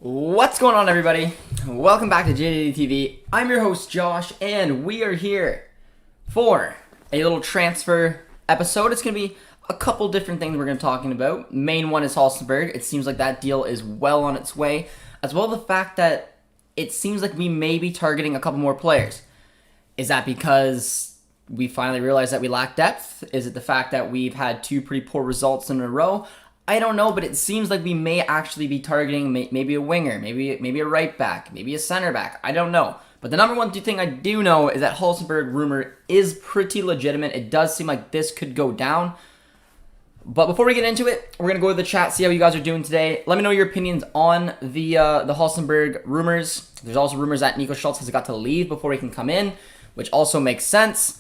What's going on, everybody? Welcome back to JJD TV. I'm your host, Josh, and we are here for a little transfer episode. It's going to be a couple different things we're going to be talking about. Main one is Halstenberg. It seems like that deal is well on its way, as well as the fact that it seems like we may be targeting a couple more players. Is that because we finally realized that we lack depth? Is it the fact that we've had two pretty poor results in a row? I don't know, but it seems like we may actually be targeting maybe a winger, maybe a right back, maybe a center back. I don't know. But the number one thing I do know is that Halstenberg rumor is pretty legitimate. It does seem like this could go down. But before we get into it, we're going to go to the chat, see how you guys are doing today. Let me know your opinions on the Halstenberg rumors. There's also rumors that Nico Schultz has got to leave before he can come in, which also makes sense.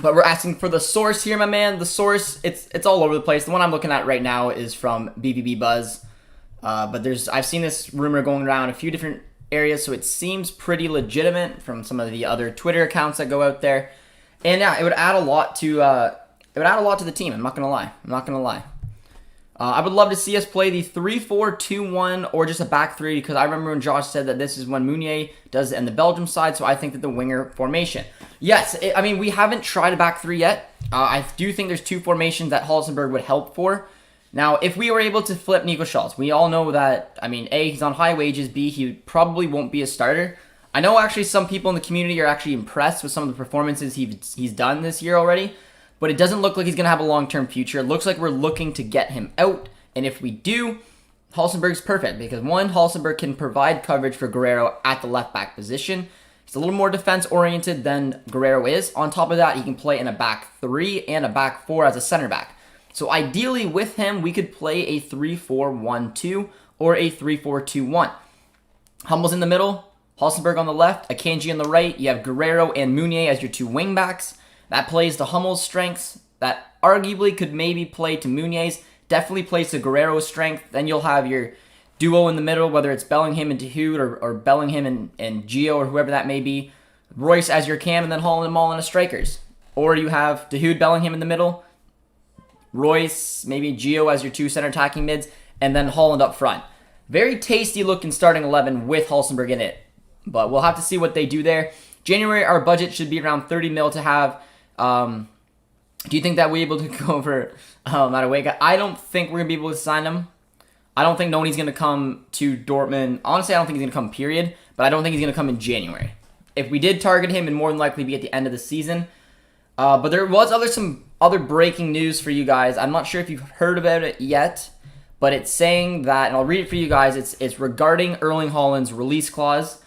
But we're asking for the source here, my man. The source, it's all over the place. The one I'm looking at right now is from BVB Buzz. But I've seen this rumor going around a few different areas, so it seems pretty legitimate from some of the other Twitter accounts that go out there. And yeah, it would add a lot to the team. I'm not gonna lie. I would love to see us play the 3-4-2-1 or just a back three, because I remember when Josh said that this is when Meunier does it in the Belgium side, so I think that the winger formation. Yes, we haven't tried a back three yet. I do think there's two formations that Halstenberg would help for. Now, if we were able to flip Nico Schultz, we all know that, A, he's on high wages, B, he probably won't be a starter. I know actually some people in the community are actually impressed with some of the performances he's done this year already, but it doesn't look like he's going to have a long-term future. It looks like we're looking to get him out, and if we do, Halstenberg's perfect, because one, Halstenberg can provide coverage for Guerrero at the left-back position. He's a little more defense-oriented than Guerrero is. On top of that, he can play in a back three and a back four as a center back. So ideally, with him, we could play a 3-4-1-2 or a 3-4-2-1. Hummels in the middle, Halstenberg on the left, Akanji on the right. You have Guerrero and Meunier as your two wing-backs. That plays to Hummels' strengths. That arguably could maybe play to Meunier's. Definitely plays to Guerrero's strength. Then you'll have your duo in the middle, whether it's Bellingham and Dahoud or Bellingham and Gio or whoever that may be. Royce as your cam, and then Holland and Mall as strikers. Or you have Dahoud, Bellingham in the middle, Royce, maybe Gio as your two center attacking mids, and then Holland up front. Very tasty looking starting 11 with Halstenberg in it. But we'll have to see what they do there. January, our budget should be around 30 mil to have. Do you think that we're able to go over Madueke? I don't think we're going to be able to sign him. I don't think Noni's going to come to Dortmund. Honestly, I don't think he's going to come, period. But I don't think he's going to come in January. If we did target him, it'd more than likely be at the end of the season. But there was some other breaking news for you guys. I'm not sure if you've heard about it yet. But it's saying that, and I'll read it for you guys, it's regarding Erling Haaland's release clause.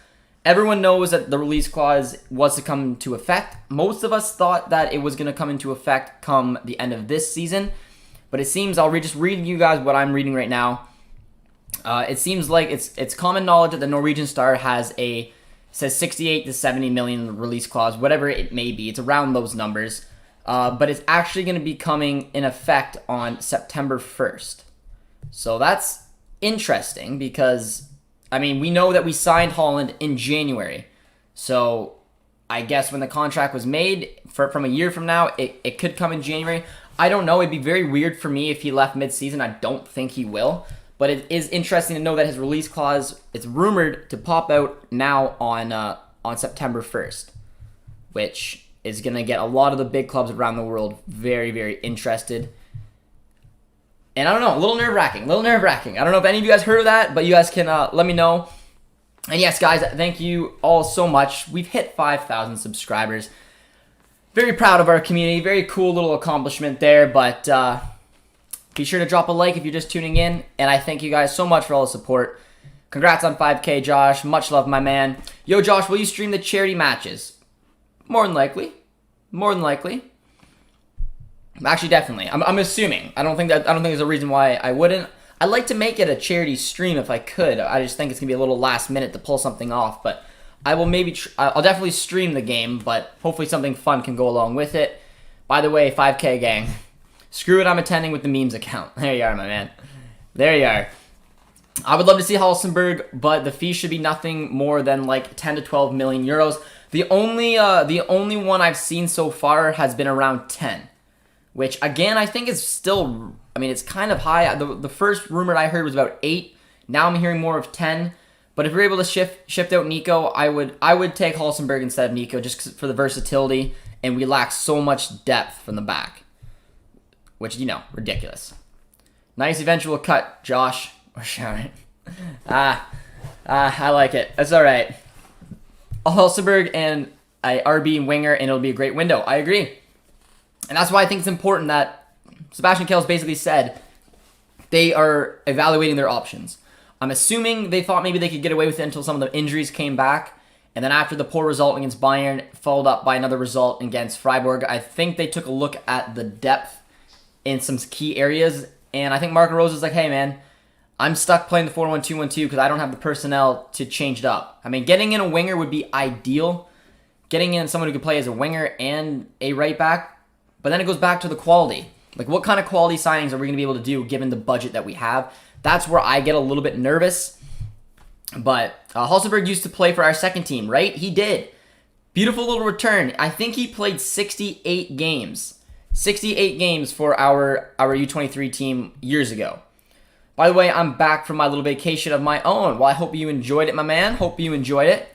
Everyone knows that the release clause was to come into effect. Most of us thought that it was going to come into effect come the end of this season. But it seems, I'll just read you guys what I'm reading right now. It seems like it's common knowledge that the Norwegian star says 68 to 70 million release clause, whatever it may be. It's around those numbers. But it's actually going to be coming in effect on September 1st. So that's interesting because, we know that we signed Haaland in January. So I guess when the contract was made from a year from now, it could come in January. I don't know. It'd be very weird for me if he left mid-season. I don't think he will. But it is interesting to know that his release clause, it's rumored to pop out now on September 1st, which is going to get a lot of the big clubs around the world very, very interested. And I don't know, a little nerve-wracking. I don't know if any of you guys heard of that, but you guys can let me know. And yes, guys, thank you all so much. We've hit 5,000 subscribers. Very proud of our community. Very cool little accomplishment there, but be sure to drop a like if you're just tuning in. And I thank you guys so much for all the support. Congrats on 5K, Josh. Much love, my man. Yo, Josh, will you stream the charity matches? More than likely. Actually, definitely. I'm assuming. I don't think there's a reason why I wouldn't. I'd like to make it a charity stream if I could. I just think it's gonna be a little last minute to pull something off. But I will I'll definitely stream the game. But hopefully something fun can go along with it. By the way, 5K gang. Screw it. I'm attending with the memes account. There you are, my man. There you are. I would love to see Halstenberg, but the fee should be nothing more than like 10 to 12 million euros. The only one I've seen so far has been around 10. Which, again, I think is still, it's kind of high. The first rumor I heard was about 8. Now I'm hearing more of 10. But if we're able to shift out Nico, I would take Halstenberg instead of Nico just for the versatility, and we lack so much depth from the back, which, ridiculous. Nice eventual cut, Josh. We're shouting. I like it. That's all right. Halstenberg and a RB winger, and it'll be a great window. I agree. And that's why I think it's important that Sebastian Kehl's basically said they are evaluating their options. I'm assuming they thought maybe they could get away with it until some of the injuries came back. And then after the poor result against Bayern, followed up by another result against Freiburg, I think they took a look at the depth in some key areas. And I think Marco Rose is like, hey, man, I'm stuck playing the 4-1-2-1-2 because I don't have the personnel to change it up. I mean, getting in a winger would be ideal. Getting in someone who could play as a winger and a right back. But then it goes back to the quality. Like, what kind of quality signings are we going to be able to do given the budget that we have? That's where I get a little bit nervous. But Halstenberg used to play for our second team, right? He did. Beautiful little return. I think he played 68 games. 68 games for our U23 team years ago. By the way, I'm back from my little vacation of my own. Well, I hope you enjoyed it, my man. Hope you enjoyed it.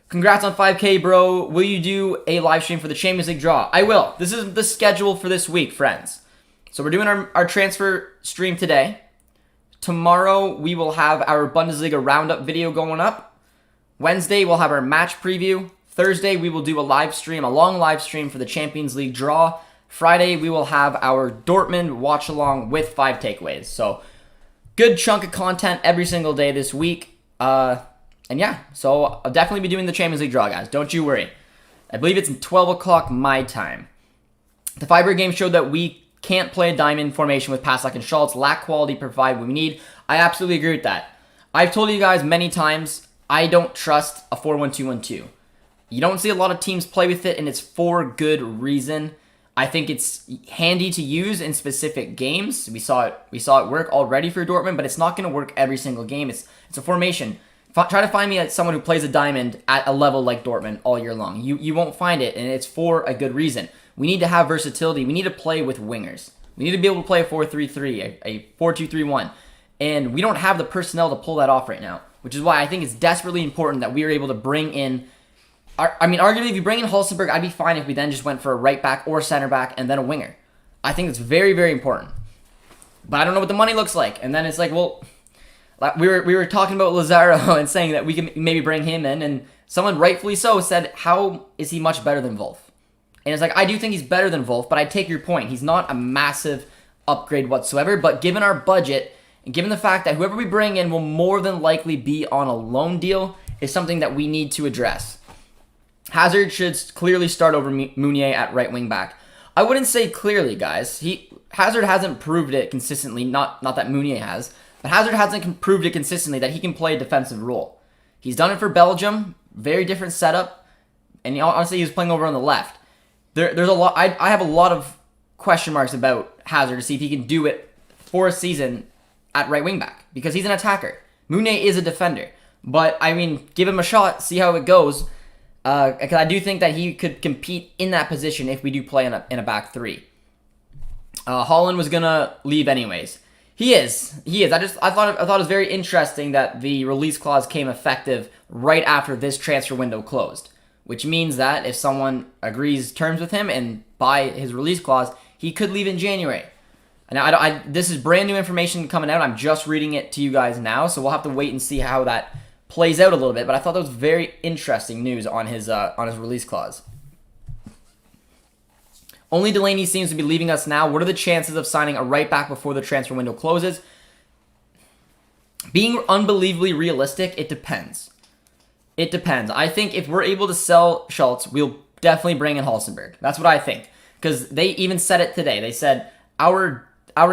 Congrats on 5K, bro. Will you do a live stream for the Champions League draw? I will. This is the schedule for this week, friends. So we're doing our transfer stream today. Tomorrow, we will have our Bundesliga roundup video going up. Wednesday, we'll have our match preview. Thursday, we will do a live stream, a long live stream for the Champions League draw. Friday, we will have our Dortmund watch along with 5 takeaways. So, good chunk of content every single day this week. And yeah, so I'll definitely be doing the Champions League draw, guys. Don't you worry. I believe it's 12 o'clock my time. The Freiburg game showed that we can't play a diamond formation with Passlack and Schultz. Lack quality, provide what we need. I absolutely agree with that. I've told you guys many times, I don't trust a 4-1-2-1-2. You don't see a lot of teams play with it, and it's for good reason. I think it's handy to use in specific games. We saw it work already for Dortmund, but it's not going to work every single game. It's a formation. Try to find me someone who plays a diamond at a level like Dortmund all year long. You won't find it, and it's for a good reason. We need to have versatility. We need to play with wingers. We need to be able to play a 4-3-3, a 4-2-3-1. And we don't have the personnel to pull that off right now, which is why I think it's desperately important that we are able to bring in... arguably, if you bring in Halstenberg, I'd be fine if we then just went for a right back or center back and then a winger. I think it's very, very important. But I don't know what the money looks like. And then it's like, well... We were talking about Lazaro and saying that we can maybe bring him in, and someone rightfully so said, how is he much better than Wolf? And it's like, I do think he's better than Wolf, but I take your point. He's not a massive upgrade whatsoever, but given our budget, and given the fact that whoever we bring in will more than likely be on a loan deal, is something that we need to address. Hazard should clearly start over Meunier at right wing back. I wouldn't say clearly, guys. Hazard hasn't proved it consistently, not that Meunier has, but Hazard hasn't proved it consistently that he can play a defensive role. He's done it for Belgium, very different setup, and honestly, he was playing over on the left. There's a lot. I have a lot of question marks about Hazard to see if he can do it for a season at right wing back, because he's an attacker. Meunier is a defender, but I mean, give him a shot, see how it goes. Because I do think that he could compete in that position if we do play in a back three. Holland was gonna leave anyways. He is. I thought it was very interesting that the release clause came effective right after this transfer window closed, which means that if someone agrees terms with him and by his release clause, he could leave in January. And this is brand new information coming out. I'm just reading it to you guys now, so we'll have to wait and see how that plays out a little bit. But I thought that was very interesting news on his release clause. Only Delaney seems to be leaving us now. What are the chances of signing a right back before the transfer window closes? Being unbelievably realistic, it depends. It depends. I think if we're able to sell Schultz, we'll definitely bring in Halstenberg. That's what I think. Because they even said it today. They said, our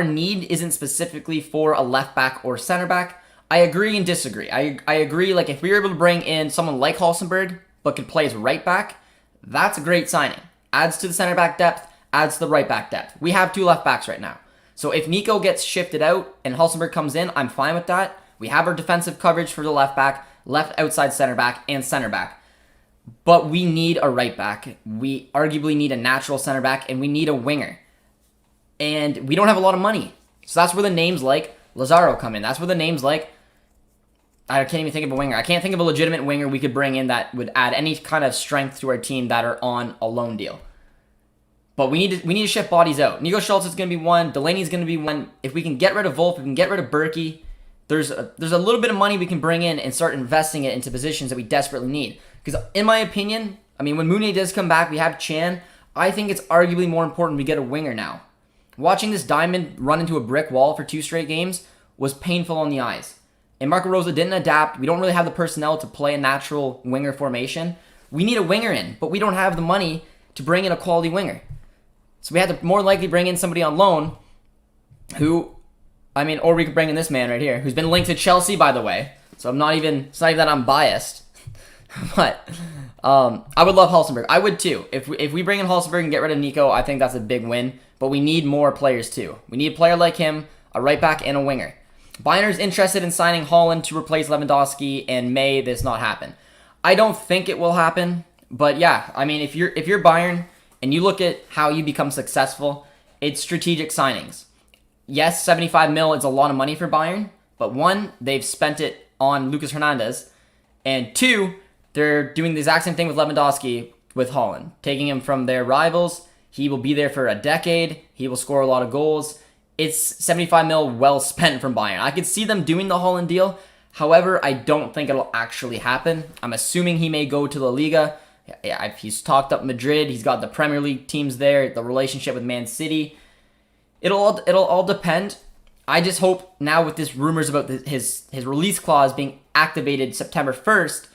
need isn't specifically for a left back or center back. I agree and disagree. I agree, like, if we were able to bring in someone like Halstenberg, but could play as right back, that's a great signing. Adds to the center back depth, adds to the right back depth. We have 2 left backs right now. So if Nico gets shifted out and Halstenberg comes in, I'm fine with that. We have our defensive coverage for the left back, left outside center back, and center back. But we need a right back. We arguably need a natural center back, and we need a winger. And we don't have a lot of money. So that's where the names like Lazaro come in. That's where the names like I can't even think of a winger. I can't think of a legitimate winger we could bring in that would add any kind of strength to our team that are on a loan deal. But we need to shift bodies out. Nico Schultz is going to be one. Delaney's going to be one. If we can get rid of Wolf, if we can get rid of Berkey, there's a little bit of money we can bring in and start investing it into positions that we desperately need. Because in my opinion, I mean, when Mounier does come back, we have Chan. I think it's arguably more important we get a winger now. Watching this diamond run into a brick wall for 2 straight games was painful on the eyes. And Marco Rosa didn't adapt. We don't really have the personnel to play a natural winger formation. We need a winger in, but we don't have the money to bring in a quality winger. So we had to more likely bring in somebody on loan who, or we could bring in this man right here, who's been linked to Chelsea, by the way. So it's not even that I'm biased. But I would love Halstenberg. I would too. If we bring in Halstenberg and get rid of Nico, I think that's a big win. But we need more players too. We need a player like him, a right back, and a winger. Bayern's interested in signing Haaland to replace Lewandowski, and may this not happen? I don't think it will happen. But yeah, if you're Bayern and you look at how you become successful, it's strategic signings. Yes, 75 mil is a lot of money for Bayern, but one, they've spent it on Lucas Hernandez, and two, they're doing the exact same thing with Lewandowski with Haaland, taking him from their rivals. He will be there for a decade. He will score a lot of goals. It's 75 mil well spent from Bayern. I could see them doing the Haaland deal. However, I don't think it'll actually happen. I'm assuming he may go to La Liga. He's talked up Madrid. He's got the Premier League teams there, the relationship with Man City. It'll all depend. I just hope now with this rumors about his release clause being activated September 1st,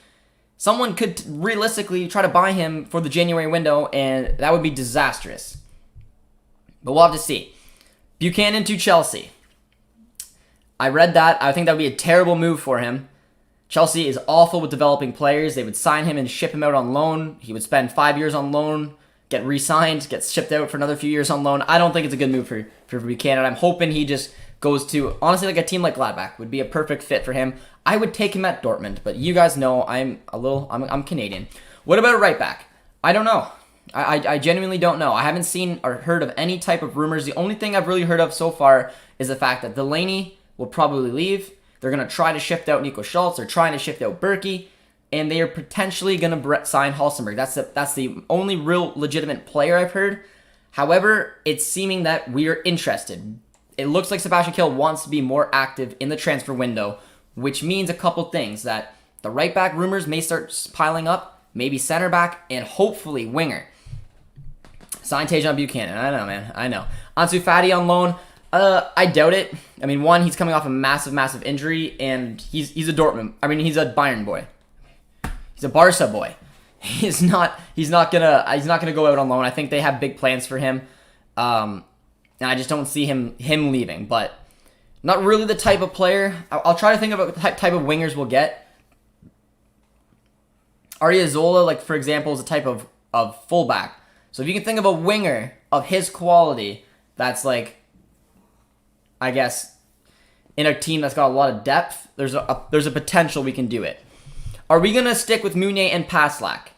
someone could realistically try to buy him for the January window, and that would be disastrous. But we'll have to see. Buchanan to Chelsea. I read that. I think that would be a terrible move for him. Chelsea is awful with developing players. They would sign him and ship him out on loan. He would spend 5 years on loan, get re-signed, get shipped out for another few years on loan. I don't think it's a good move for Buchanan. I'm hoping he just goes to, honestly, like a team like Gladbach would be a perfect fit for him. I would take him at Dortmund, but you guys know I'm Canadian. What about a right back? I don't know. I genuinely don't know. I haven't seen or heard of any type of rumors. The only thing I've really heard of so far is the fact that Delaney will probably leave. They're going to try to shift out Nico Schultz. They're trying to shift out Berkey. And they are potentially going to sign Halstenberg. That's the only real legitimate player I've heard. However, it's seeming that we are interested. It looks like Sebastian Kehl wants to be more active in the transfer window, which means a couple things. That the right back rumors may start piling up, maybe center back, and hopefully winger. Sign Tejan Buchanan. I know, man. I know. Ansu Fati on loan. I doubt it. One, he's coming off a massive injury, and he's a Bayern boy. He's a Barca boy. He's not gonna go out on loan. I think they have big plans for him. And I just don't see him leaving. But not really the type of player. I'll try to think about the type of wingers we'll get. Ariozola, like for example, is a type of fullback. So if you can think of a winger of his quality, that's like, I guess, in a team that's got a lot of depth, there's a potential we can do it. Are we going to stick with Mounier and Paslak?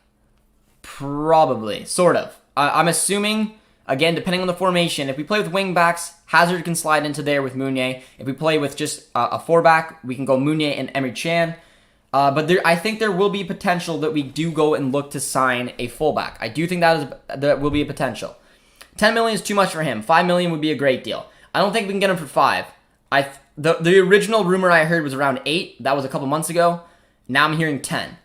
Probably. Sort of. I'm assuming, again, depending on the formation, if we play with wing backs, Hazard can slide into there with Mounier. If we play with just a 4-back, we can go Mounier and Emre Can. But I think there will be potential that we do go and look to sign a fullback. I do think that will be a potential. 10 million is too much for him. 5 million would be a great deal. I don't think we can get him for 5. The original rumor I heard was around 8. That was a couple months ago. Now I'm hearing 10.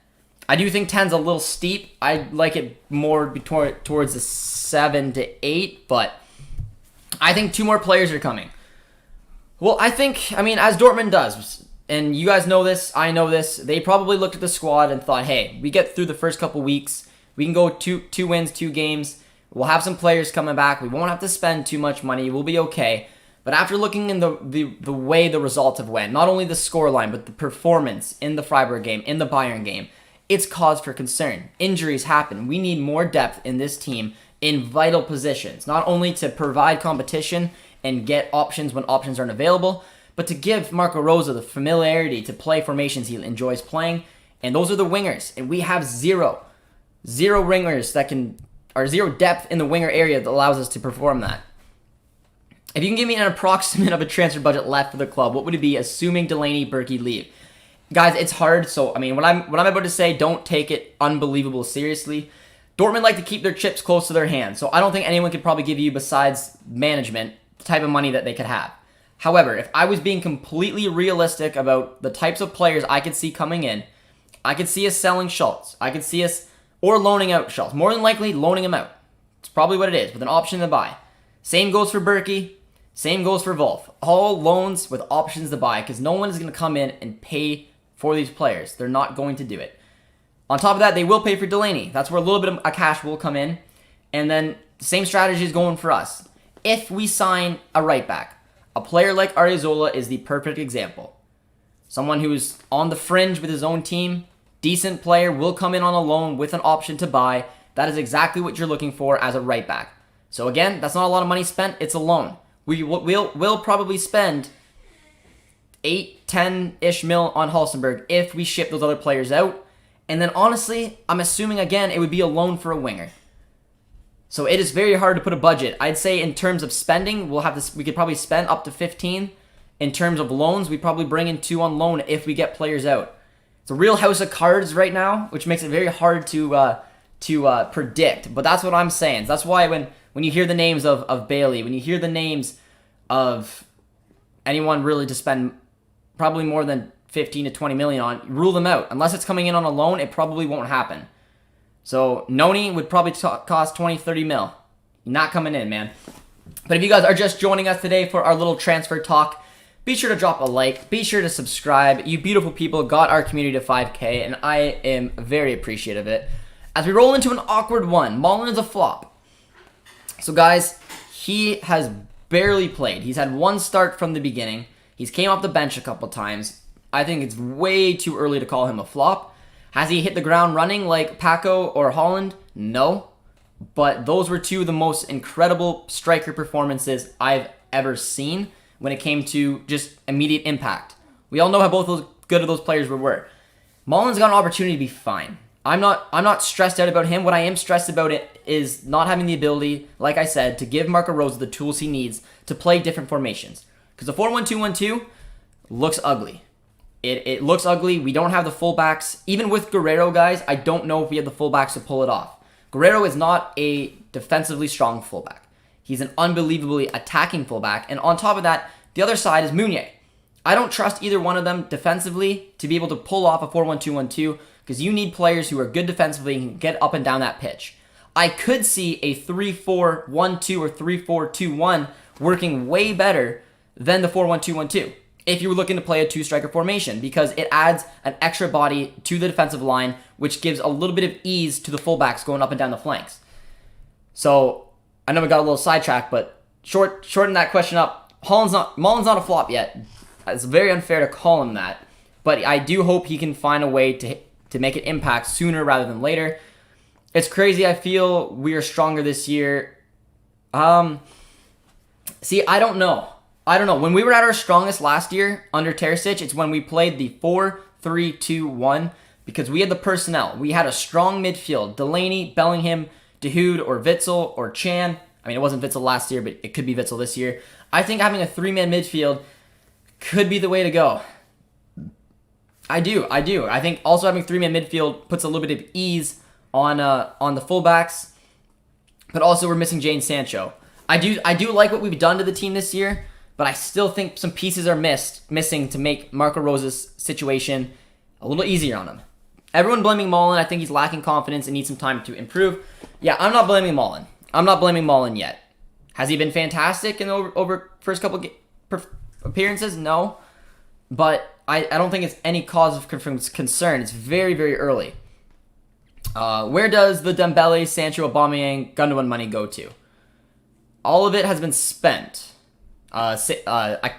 I do think 10's a little steep. I'd like it more towards the 7 to 8, but I think 2 more players are coming. Well, I think, as Dortmund does, and you guys know this, I know this, they probably looked at the squad and thought, hey, we get through the first couple weeks, we can go 2 wins, 2 games, we'll have some players coming back, we won't have to spend too much money, we'll be okay. But after looking in the way the results have went, not only the scoreline, but the performance in the Freiburg game, in the Bayern game, it's cause for concern. Injuries happen. We need more depth in this team in vital positions, not only to provide competition and get options when options aren't available, but to give Marco Rosa the familiarity to play formations he enjoys playing. And those are the wingers. And we have zero wingers zero depth in the winger area that allows us to perform that. If you can give me an approximate of a transfer budget left for the club, what would it be, assuming Delaney, Berkey leave? guys, it's hard. So, I mean, what I'm about to say, don't take it unbelievable seriously. Dortmund like to keep their chips close to their hands. So I don't think anyone could probably give you, besides management, the type of money that they could have. However, if I was being completely realistic about the types of players I could see coming in, I could see us selling Schultz. I could see us, or loaning out Schultz. More than likely, loaning him out. It's probably what it is, with an option to buy. Same goes for Berkey. Same goes for Wolf. All loans with options to buy, because no one is going to come in and pay for these players. They're not going to do it. On top of that, they will pay for Delaney. That's where a little bit of cash will come in. And then the same strategy is going for us. If we sign a right back, a player like Ariozola is the perfect example. Someone who's on the fringe with his own team, decent player, will come in on a loan with an option to buy. That is exactly what you're looking for as a right back. So again, that's not a lot of money spent. It's a loan. We'll probably spend 8-10-ish mil on Halstenberg if we ship those other players out. And then honestly, I'm assuming again it would be a loan for a winger. So it is very hard to put a budget. I'd say in terms of spending, we could probably spend up to 15. In terms of loans, we probably bring in 2 on loan if we get players out. It's a real house of cards right now, which makes it very hard to predict. But that's what I'm saying. That's why when you hear the names of Bailey, when you hear the names of anyone really to spend probably more than 15 to 20 million on, rule them out. Unless it's coming in on a loan, it probably won't happen. So Noni would probably cost 20, 30 mil. Not coming in, man. But if you guys are just joining us today for our little transfer talk, be sure to drop a like. Be sure to subscribe. You beautiful people got our community to 5K, and I am very appreciative of it. As we roll into an awkward one, Malen is a flop. So guys, he has barely played. He's had 1 start from the beginning. He's came off the bench a couple times. I think it's way too early to call him a flop. Has he hit the ground running like Paco or Holland? No. But those were 2 of the most incredible striker performances I've ever seen when it came to just immediate impact. We all know how both those good of those players were. Malen's got an opportunity to be fine. I'm not stressed out about him. What I am stressed about it is not having the ability, like I said, to give Marco Rose the tools he needs to play different formations. Because the 4-1-2-1-2 looks ugly. It looks ugly. We don't have the fullbacks. Even with Guerrero, guys, I don't know if we have the fullbacks to pull it off. Guerrero is not a defensively strong fullback. He's an unbelievably attacking fullback. And on top of that, the other side is Meunier. I don't trust either one of them defensively to be able to pull off a 4-1-2-1-2 because you need players who are good defensively and can get up and down that pitch. I could see a 3-4-1-2 or 3-4-2-1 working way better than the 4-1-2-1-2 if you were looking to play a 2-striker formation, because it adds an extra body to the defensive line, which gives a little bit of ease to the fullbacks going up and down the flanks. So I know we got a little sidetracked, but shorten that question up. Malen's not a flop yet. It's very unfair to call him that, but I do hope he can find a way to make an impact sooner rather than later. It's crazy. I feel we are stronger this year. See, I don't know. When we were at our strongest last year under Terzic, it's when we played the 4-3-2-1 because we had the personnel. We had a strong midfield. Delaney, Bellingham, Dahoud, or Witsel, or Chan. I mean, it wasn't Witsel last year, but it could be Witsel this year. I think having a 3-man midfield could be the way to go. I do. I think also having 3-man midfield puts a little bit of ease on the fullbacks, but also we're missing Jadon Sancho. I do like what we've done to the team this year, but I still think some pieces are missing to make Marco Rose's situation a little easier on him. Everyone blaming Malen. I think he's lacking confidence and needs some time to improve. Yeah, I'm not blaming Malen. I'm not blaming Malen yet. Has he been fantastic in over first couple appearances? No. But I don't think it's any cause of concern. It's very, very early. Where does the Dembele, Sancho, Aubameyang, Gundogan money go to? All of it has been spent. I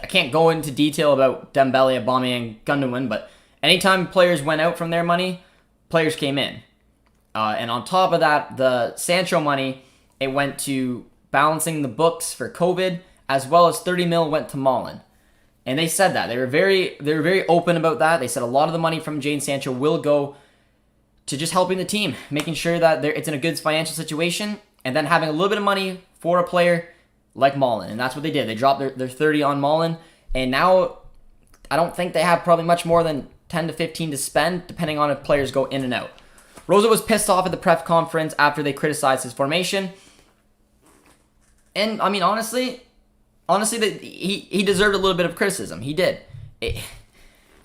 can't go into detail about Dembele, Aubameyang, Gundogan, but anytime players went out from their money, players came in. And on top of that, the Sancho money, it went to balancing the books for COVID, as well as 30 mil went to Malen. And they said that. They were very open about that. They said a lot of the money from Jadon Sancho will go to just helping the team, making sure that it's in a good financial situation, and then having a little bit of money for a player like Malen. And that's what they did. They dropped their 30 on Malen, and now I don't think they have probably much more than 10 to 15 to spend, depending on if players go in and out. Rose was pissed off at the press conference after they criticized his formation. And, I mean, honestly, he deserved a little bit of criticism. He did.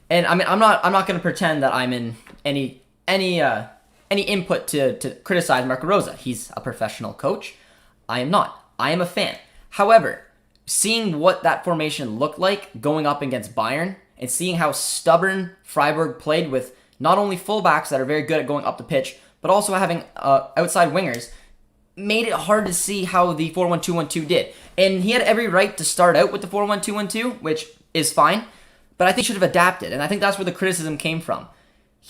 And, I mean, I'm not going to pretend that I'm in any input to criticize Marco Rose. He's a professional coach. I am not. I am a fan. However, seeing what that formation looked like going up against Bayern and seeing how stubborn Freiburg played with not only fullbacks that are very good at going up the pitch, but also having outside wingers, made it hard to see how the 4-1-2-1-2 did. And he had every right to start out with the 4-1-2-1-2, which is fine, but I think he should have adapted, and I think that's where the criticism came from.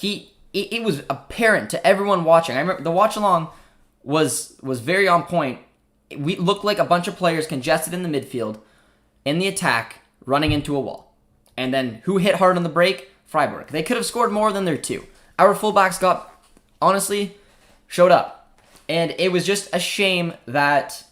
It was apparent to everyone watching. I remember the watch-along was very on point. We looked like a bunch of players congested in the midfield, in the attack, running into a wall. And then who hit hard on the break? Freiburg. They could have scored more than their two. Our fullbacks showed up. And it was just a shame that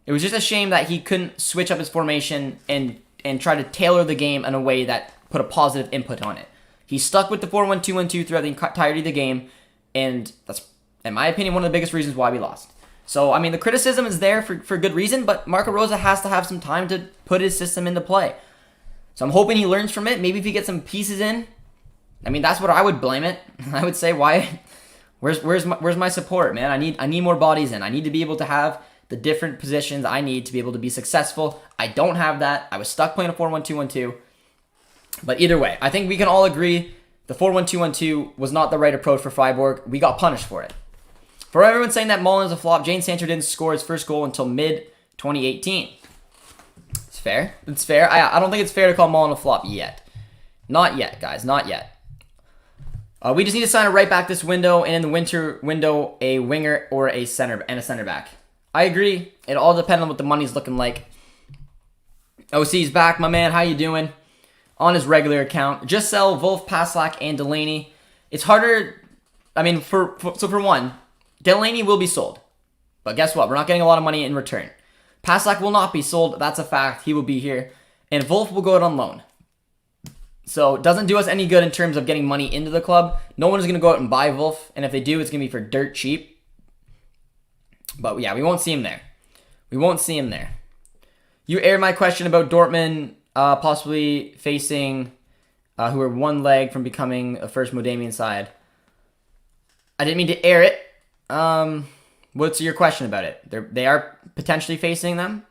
he couldn't switch up his formation and try to tailor the game in a way that put a positive input on it. He stuck with the 4-1-2-1-2 throughout the entirety of the game, and that's, in my opinion, one of the biggest reasons why we lost. So, I mean, the criticism is there for good reason, but Marco Rose has to have some time to put his system into play. So I'm hoping he learns from it. Maybe if he gets some pieces in, I mean, that's what I would blame it. I would say, why? Where's my support, man? I need more bodies in. I need to be able to have the different positions I need to be able to be successful. I don't have that. I was stuck playing a 4-1-2-1-2. But either way, I think we can all agree the 4-1-2-1-2 was not the right approach for Freiburg. We got punished for it. For everyone saying that Mullen is a flop, Jane Sancho didn't score his first goal until mid-2018. It's fair. It's fair. I don't think it's fair to call Mullen a flop yet. Not yet, guys. Not yet. We just need to sign a right back this window, and in the winter window, a winger or a center back. I agree. It all depends on what the money's looking like. OC's back, my man. How you doing? On his regular account. Just sell Wolf, Paslak, and Delaney. It's harder. I mean, for one, Delaney will be sold. But guess what? We're not getting a lot of money in return. Paslak will not be sold. That's a fact. He will be here. And Wolf will go out on loan. So it doesn't do us any good in terms of getting money into the club. No one is going to go out and buy Wolf. And if they do, it's going to be for dirt cheap. But yeah, we won't see him there. We won't see him there. You aired my question about Dortmund possibly facing who are one leg from becoming a first Modemian side. I didn't mean to air it. What's your question about it? They are potentially facing them.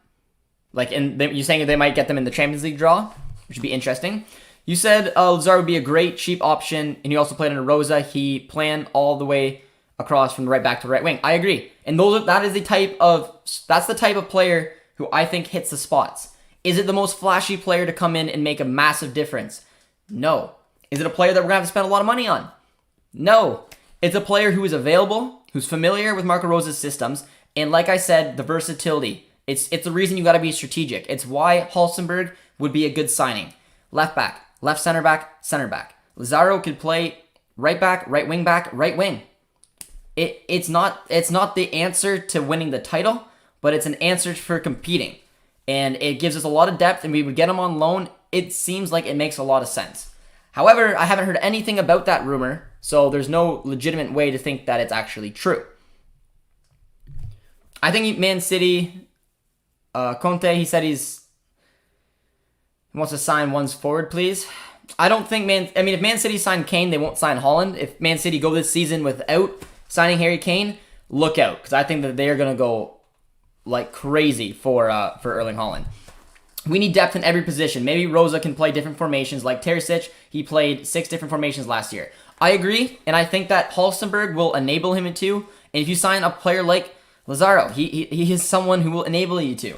You're saying they might get them in the Champions League draw, which would be interesting. You said Lazar would be a great cheap option, and he also played under Rosa. He planned all the way across from the right back to the right wing. I agree, and that's the type of player who I think hits the spots. Is it the most flashy player to come in and make a massive difference? No. Is it a player that we're going to have to spend a lot of money on? No. It's a player who is available, who's familiar with Marco Rose's systems, and like I said, the versatility. It's the reason you got to be strategic. It's why Halstenberg would be a good signing. Left back, left center back, center back. Lazaro could play right back, right wing back, right wing. It's not the answer to winning the title, but it's an answer for competing. And it gives us a lot of depth, and we would get him on loan. It seems like it makes a lot of sense. However, I haven't heard anything about that rumor, so there's no legitimate way to think that it's actually true. I think Man City, Conte, he said he wants to sign one's forward, please. I don't think if Man City sign Kane, they won't sign Haaland. If Man City go this season without signing Harry Kane, look out, because I think that they are going to go like crazy for Erling Haaland. We need depth in every position. Maybe Rosa can play different formations. Like Terzic, he played 6 different formations last year. I agree, and I think that Halstenberg will enable him to. And if you sign a player like Lazaro, he is someone who will enable you to.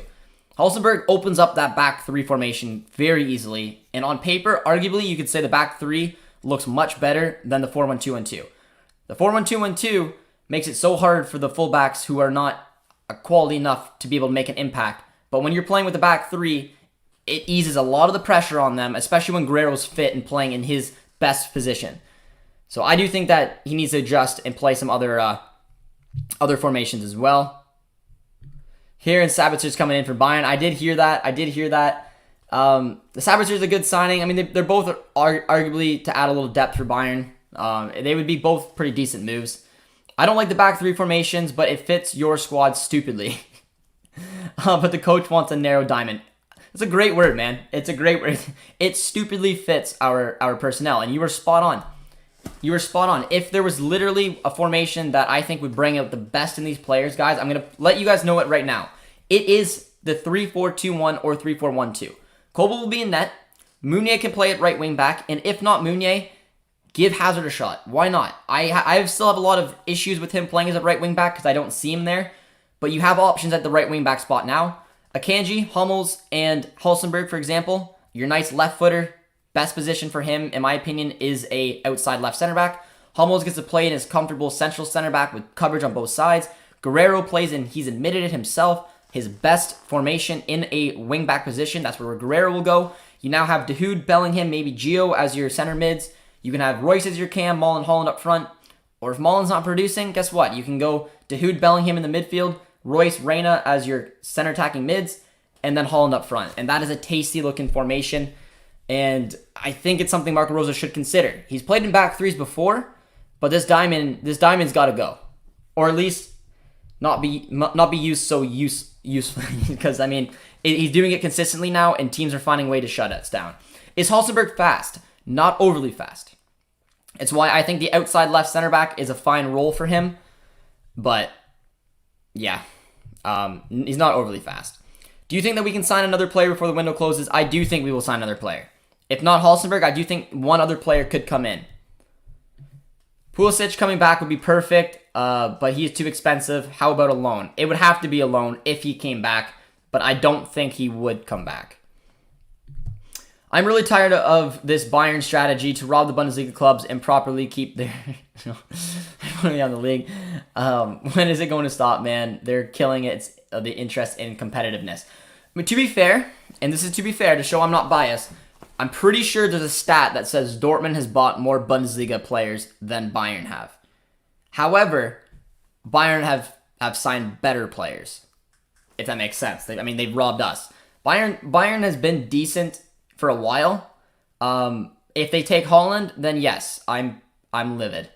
Halstenberg opens up that back 3 formation very easily. And on paper, arguably, you could say the back 3 looks much better than the 4-1-2-1-2. The 4-1-2-1-2 makes it so hard for the fullbacks who are not quality enough to be able to make an impact. But when you're playing with the back 3, it eases a lot of the pressure on them, especially when Guerrero's fit and playing in his best position. So I do think that he needs to adjust and play some other formations as well. Here and Sabitzer's coming in for Bayern. I did hear that. The Sabitzer's is a good signing. I mean, they're both arguably to add a little depth for Bayern. They would be both pretty decent moves. I don't like the back three formations, but it fits your squad stupidly. But the coach wants a narrow diamond. It's a great word, man. It's a great word. It stupidly fits our personnel, and you were spot on. You were spot on. If there was literally a formation that I think would bring out the best in these players, guys, I'm going to let you guys know it right now. It is the 3-4-2-1 or 3-4-1-2. Kobel will be in net. Meunier can play at right wing back, and if not Meunier, give Hazard a shot. Why not? I still have a lot of issues with him playing as a right wing back because I don't see him there, but you have options at the right wing back spot now. Akanji, Hummels, and Halstenberg, for example, your nice left footer. Best position for him, in my opinion, is a outside left center back. Hummels gets to play in his comfortable central center back with coverage on both sides. Guerrero plays in, he's admitted it himself, his best formation in a wing back position. That's where Guerrero will go. You now have Dahoud, Bellingham, maybe Gio as your center mids. You can have Royce as your cam, Mullen, Holland up front. Or if Mullen's not producing, guess what? You can go Dahoud, Bellingham in the midfield, Royce, Reina as your center attacking mids, and then Holland up front. And that is a tasty looking formation. And I think it's something Marco Rose should consider. He's played in back threes before, but this diamond's got to go, or at least not be used so usefully. Because I mean, he's doing it consistently now, and teams are finding a way to shut us down. Is Halstenberg fast? Not overly fast. It's why I think the outside left center back is a fine role for him, but yeah, he's not overly fast. Do you think that we can sign another player before the window closes? I do think we will sign another player. If not Halstenberg, I do think one other player could come in. Pulisic coming back would be perfect, but he is too expensive. How about a loan? It would have to be a loan if he came back, but I don't think he would come back. I'm really tired of this Bayern strategy to rob the Bundesliga clubs and properly keep their money on the league. When is it going to stop, man? They're killing it. It's the interest in competitiveness. But to be fair, and this is to be fair to show I'm not biased, I'm pretty sure there's a stat that says Dortmund has bought more Bundesliga players than Bayern have. However, Bayern have signed better players, if that makes sense. They've robbed us. Bayern has been decent for a while. If they take Holland, then yes, I'm livid.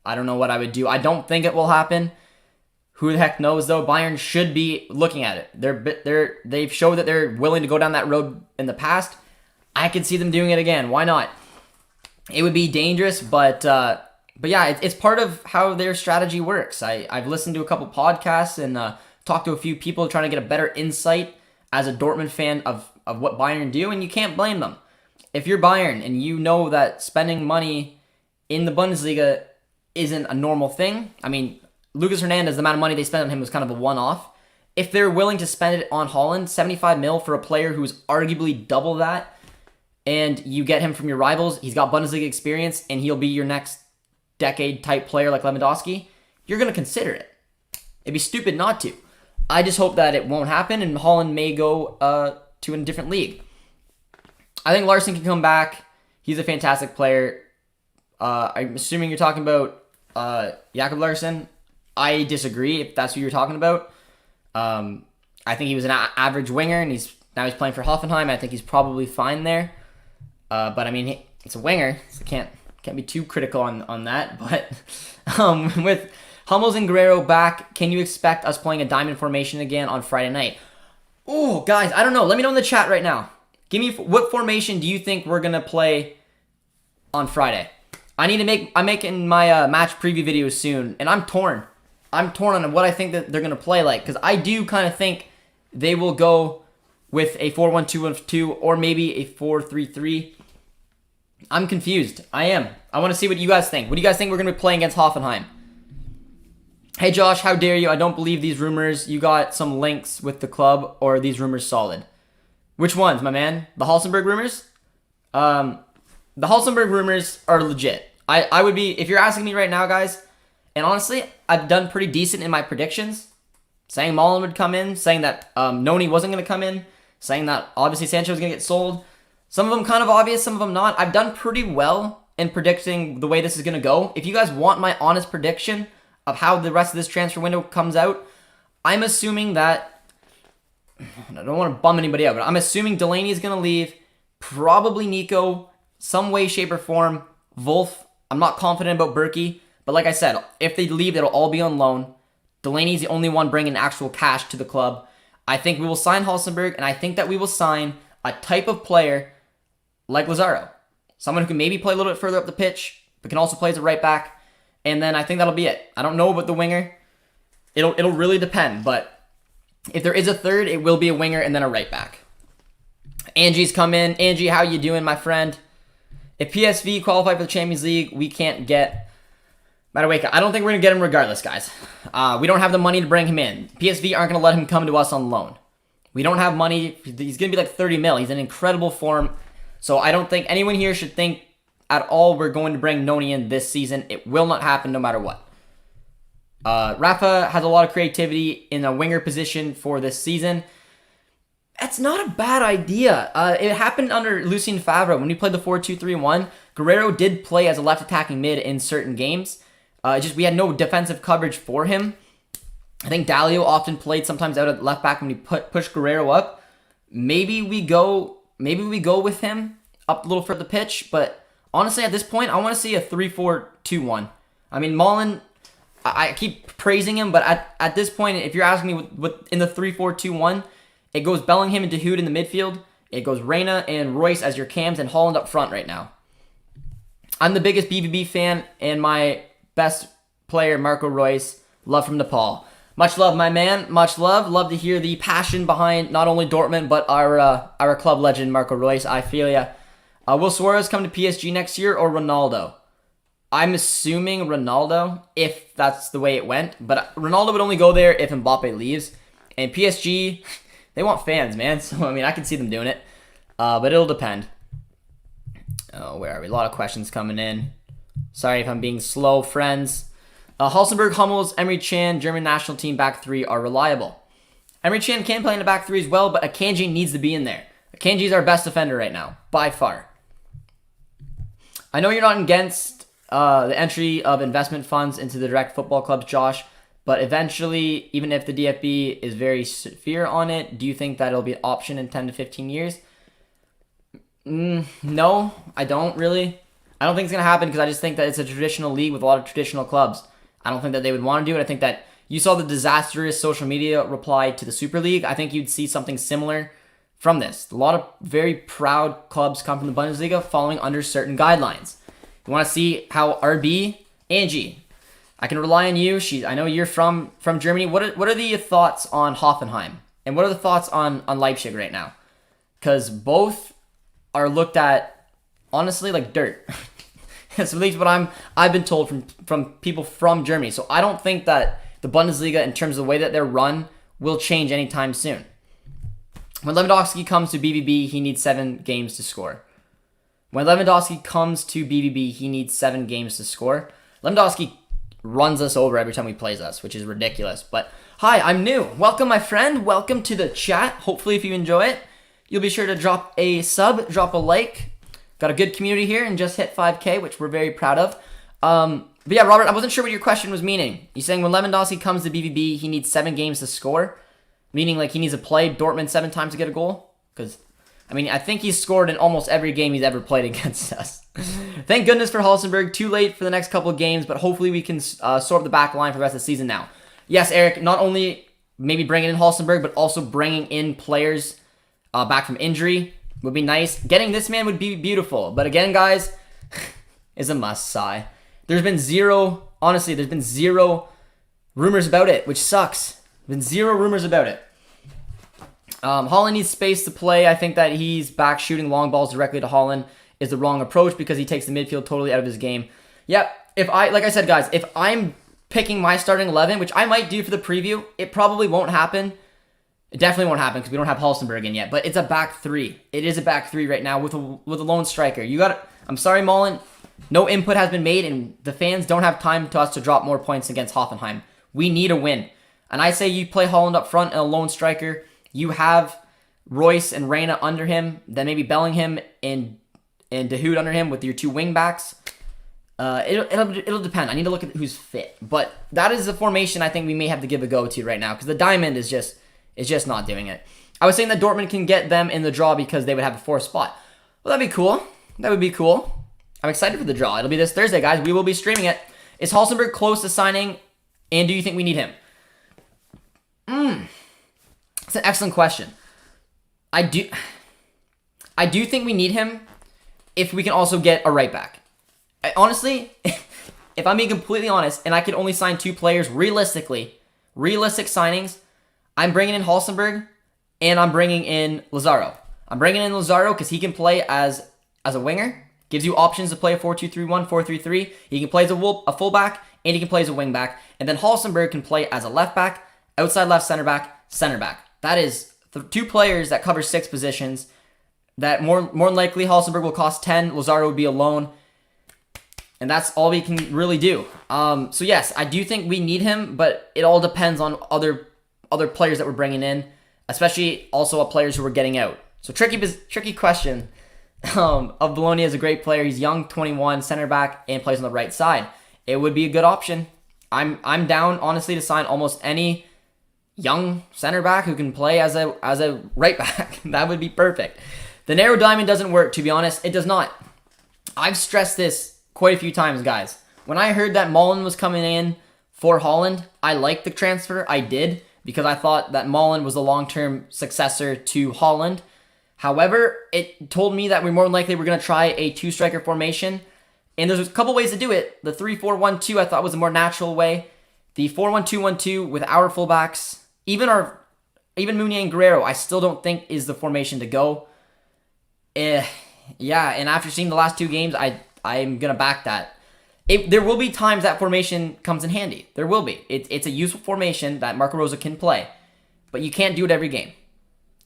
I don't know what I would do. I don't think it will happen. Who the heck knows, though? Bayern should be looking at it. They've showed that they're willing to go down that road in the past. I could see them doing it again. Why not? It would be dangerous, but yeah, it's part of how their strategy works. I've listened to a couple podcasts and talked to a few people trying to get a better insight as a Dortmund fan of what Bayern do, and you can't blame them. If you're Bayern and you know that spending money in the Bundesliga isn't a normal thing, I mean, Lucas Hernandez, the amount of money they spent on him was kind of a one-off. If they're willing to spend it on Holland, 75 mil for a player who's arguably double that, and you get him from your rivals, he's got Bundesliga experience, and he'll be your next decade-type player like Lewandowski, you're going to consider it. It'd be stupid not to. I just hope that it won't happen, and Holland may go to a different league. I think Larson can come back. He's a fantastic player. I'm assuming you're talking about Jakob Larson. I disagree if that's who you're talking about. I think he was an average winger, and now he's playing for Hoffenheim. I think he's probably fine there. But I mean, it's a winger, so can't be too critical on that. But with Hummels and Guerrero back, can you expect us playing a diamond formation again on Friday night? Oh, guys, I don't know. Let me know in the chat right now. Give me what formation do you think we're gonna play on Friday? I'm making my match preview videos soon, and I'm torn. I'm torn on what I think that they're gonna play like, because I do kind of think they will go with a 4-1-2-1-2 or maybe a 4-3-3. I'm confused. I am. I want to see what you guys think. What do you guys think we're going to be playing against Hoffenheim? Hey Josh, how dare you? I don't believe these rumors. You got some links with the club, or are these rumors solid? Which ones, my man? The Halstenberg rumors? The Halstenberg rumors are legit. I would be, if you're asking me right now, guys, and honestly, I've done pretty decent in my predictions. Saying Mullen would come in, saying that Noni wasn't going to come in, saying that obviously Sancho was going to get sold. Some of them kind of obvious, some of them not. I've done pretty well in predicting the way this is going to go. If you guys want my honest prediction of how the rest of this transfer window comes out, I'm assuming that I don't want to bum anybody out, but I'm assuming Delaney is going to leave. Probably Nico, some way, shape, or form. Wolf, I'm not confident about Berkey. But like I said, if they leave, it'll all be on loan. Delaney's the only one bringing actual cash to the club. I think we will sign Halstenberg, and I think that we will sign a type of player like Lazaro. Someone who can maybe play a little bit further up the pitch, but can also play as a right back. And then I think that'll be it. I don't know about the winger. It'll really depend, but if there is a third, it will be a winger and then a right back. Angie's come in. Angie, how you doing, my friend? If PSV qualify for the Champions League, we can't get Madueke. I don't think we're going to get him regardless, guys. We don't have the money to bring him in. PSV aren't going to let him come to us on loan. We don't have money. He's going to be like 30 mil. He's in incredible form. So I don't think anyone here should think at all we're going to bring Noni in this season. It will not happen no matter what. Rafa has a lot of creativity in a winger position for this season. That's not a bad idea. It happened under Lucien Favre when we played the 4-2-3-1. Guerrero did play as a left attacking mid in certain games. Just we had no defensive coverage for him. I think Dalio often played sometimes out at left back when we push Guerrero up. Maybe we go with him up a little further the pitch, but honestly at this point I want to see a 3-4-2-1. I mean Mullen, I keep praising him, but at this point, if you're asking me what in the 3-4-2-1, it goes Bellingham and Dahoud in the midfield. It goes Reina and Royce as your cams and Holland up front right now. I'm the biggest BVB fan, and my best player, Marco Royce, love from Nepal. Much love, my man. Much love. Love to hear the passion behind not only Dortmund, but our club legend, Marco Royce. I feel ya. Will Suarez come to PSG next year or Ronaldo? I'm assuming Ronaldo, if that's the way it went. But Ronaldo would only go there if Mbappe leaves. And PSG, they want fans, man. So, I mean, I can see them doing it. But it'll depend. Oh, where are we? A lot of questions coming in. Sorry if I'm being slow, friends. Halstenberg, Hummels, Emre Can, German national team back three are reliable. Emre Can can play in the back three as well, but Akanji needs to be in there. Akanji is our best defender right now, by far. I know you're not against the entry of investment funds into the direct football clubs, Josh, but eventually, even if the DFB is very severe on it, do you think that it'll be an option in 10 to 15 years? No, I don't really. I don't think it's going to happen because I just think that it's a traditional league with a lot of traditional clubs. I don't think that they would want to do it. I think that you saw the disastrous social media reply to the Super League. I think you'd see something similar from this. A lot of very proud clubs come from the Bundesliga following under certain guidelines. You want to see how RB, Angie, I can rely on you. I know you're from Germany. What are the thoughts on Hoffenheim? And what are the thoughts on Leipzig right now? Because both are looked at, honestly, like dirt. That's at least what I've been told from people from Germany. So I don't think that the Bundesliga, in terms of the way that they're run, will change anytime soon. When Lewandowski comes to BVB, he needs 7 games to score. When Lewandowski comes to BVB, he needs 7 games to score. Lewandowski runs us over every time he plays us, which is ridiculous. But hi, I'm new. Welcome, my friend. Welcome to the chat. Hopefully, if you enjoy it, you'll be sure to drop a sub, drop a like. Got a good community here and just hit 5K, which we're very proud of. But yeah, Robert, I wasn't sure what your question was meaning. You're saying when Lewandowski comes to BVB, he needs 7 games to score? Meaning like he needs to play Dortmund 7 times to get a goal? Because, I mean, I think he's scored in almost every game he's ever played against us. Thank goodness for Halstenberg. Too late for the next couple of games, but hopefully we can sort the back line for the rest of the season now. Yes, Eric, not only maybe bringing in Halstenberg, but also bringing in players back from injury would be nice. Getting this man would be beautiful. But again, guys, is a must sigh. There's been zero rumors about it, which sucks. Been 0 rumors about it. Holland needs space to play. I think that he's back shooting long balls directly to Holland is the wrong approach because he takes the midfield totally out of his game. Yep. Like I said, guys, if I'm picking my starting 11, which I might do for the preview, it probably won't happen. It definitely won't happen because we don't have Halstenberg in yet. But it's a back 3. It is a back 3 right now with a lone striker. I'm sorry, Mullen. No input has been made, and the fans don't have time to us to drop more points against Hoffenheim. We need a win. And I say you play Holland up front and a lone striker. You have Royce and Reina under him. Then maybe Bellingham and Dahoud under him with your 2 wing backs. It'll depend. I need to look at who's fit. But that is the formation I think we may have to give a go to right now because the diamond is just not doing it. I was saying that Dortmund can get them in the draw because they would have a 4th spot. Well, that'd be cool. That would be cool. I'm excited for the draw. It'll be this Thursday, guys. We will be streaming it. Is Halstenberg close to signing, and do you think we need him? It's an excellent question. I do think we need him if we can also get a right back. Honestly, if I'm being completely honest, and I can only sign 2 players realistic signings, I'm bringing in Halstenberg and I'm bringing in Lazaro. I'm bringing in Lazaro because he can play as a winger, gives you options to play a 4-2-3-1, 4-3-3. He can play as a fullback and he can play as a wing back. And then Halstenberg can play as a left back, outside left center back, center back. That is 2 players that cover 6 positions. That more than likely Halstenberg will cost 10. Lazaro would be a loan. And that's all we can really do. So yes, I do think we need him, but it all depends on other players that we're bringing in, especially also players who we're getting out. So tricky question. Of Bologna is a great player. He's young, 21, center back, and plays on the right side. It would be a good option. I'm down honestly to sign almost any young center back who can play as a right back. That would be perfect. The narrow diamond doesn't work, to be honest. It does not. I've stressed this quite a few times, guys. When I heard that Mullen was coming in for Haaland, I liked the transfer. I did, because I thought that Mullen was the long-term successor to Haaland. However, it told me that we more than likely were going to try a 2-striker formation. And there's a couple ways to do it. The 3-4-1-2 I thought was a more natural way. The 4-1-2-1-2 with our fullbacks, even Meunier and Guerrero, I still don't think is the formation to go. Yeah, and after seeing the last 2 games, I'm going to back that. There will be times that formation comes in handy. There will be. It's a useful formation that Marco Rose can play. But you can't do it every game.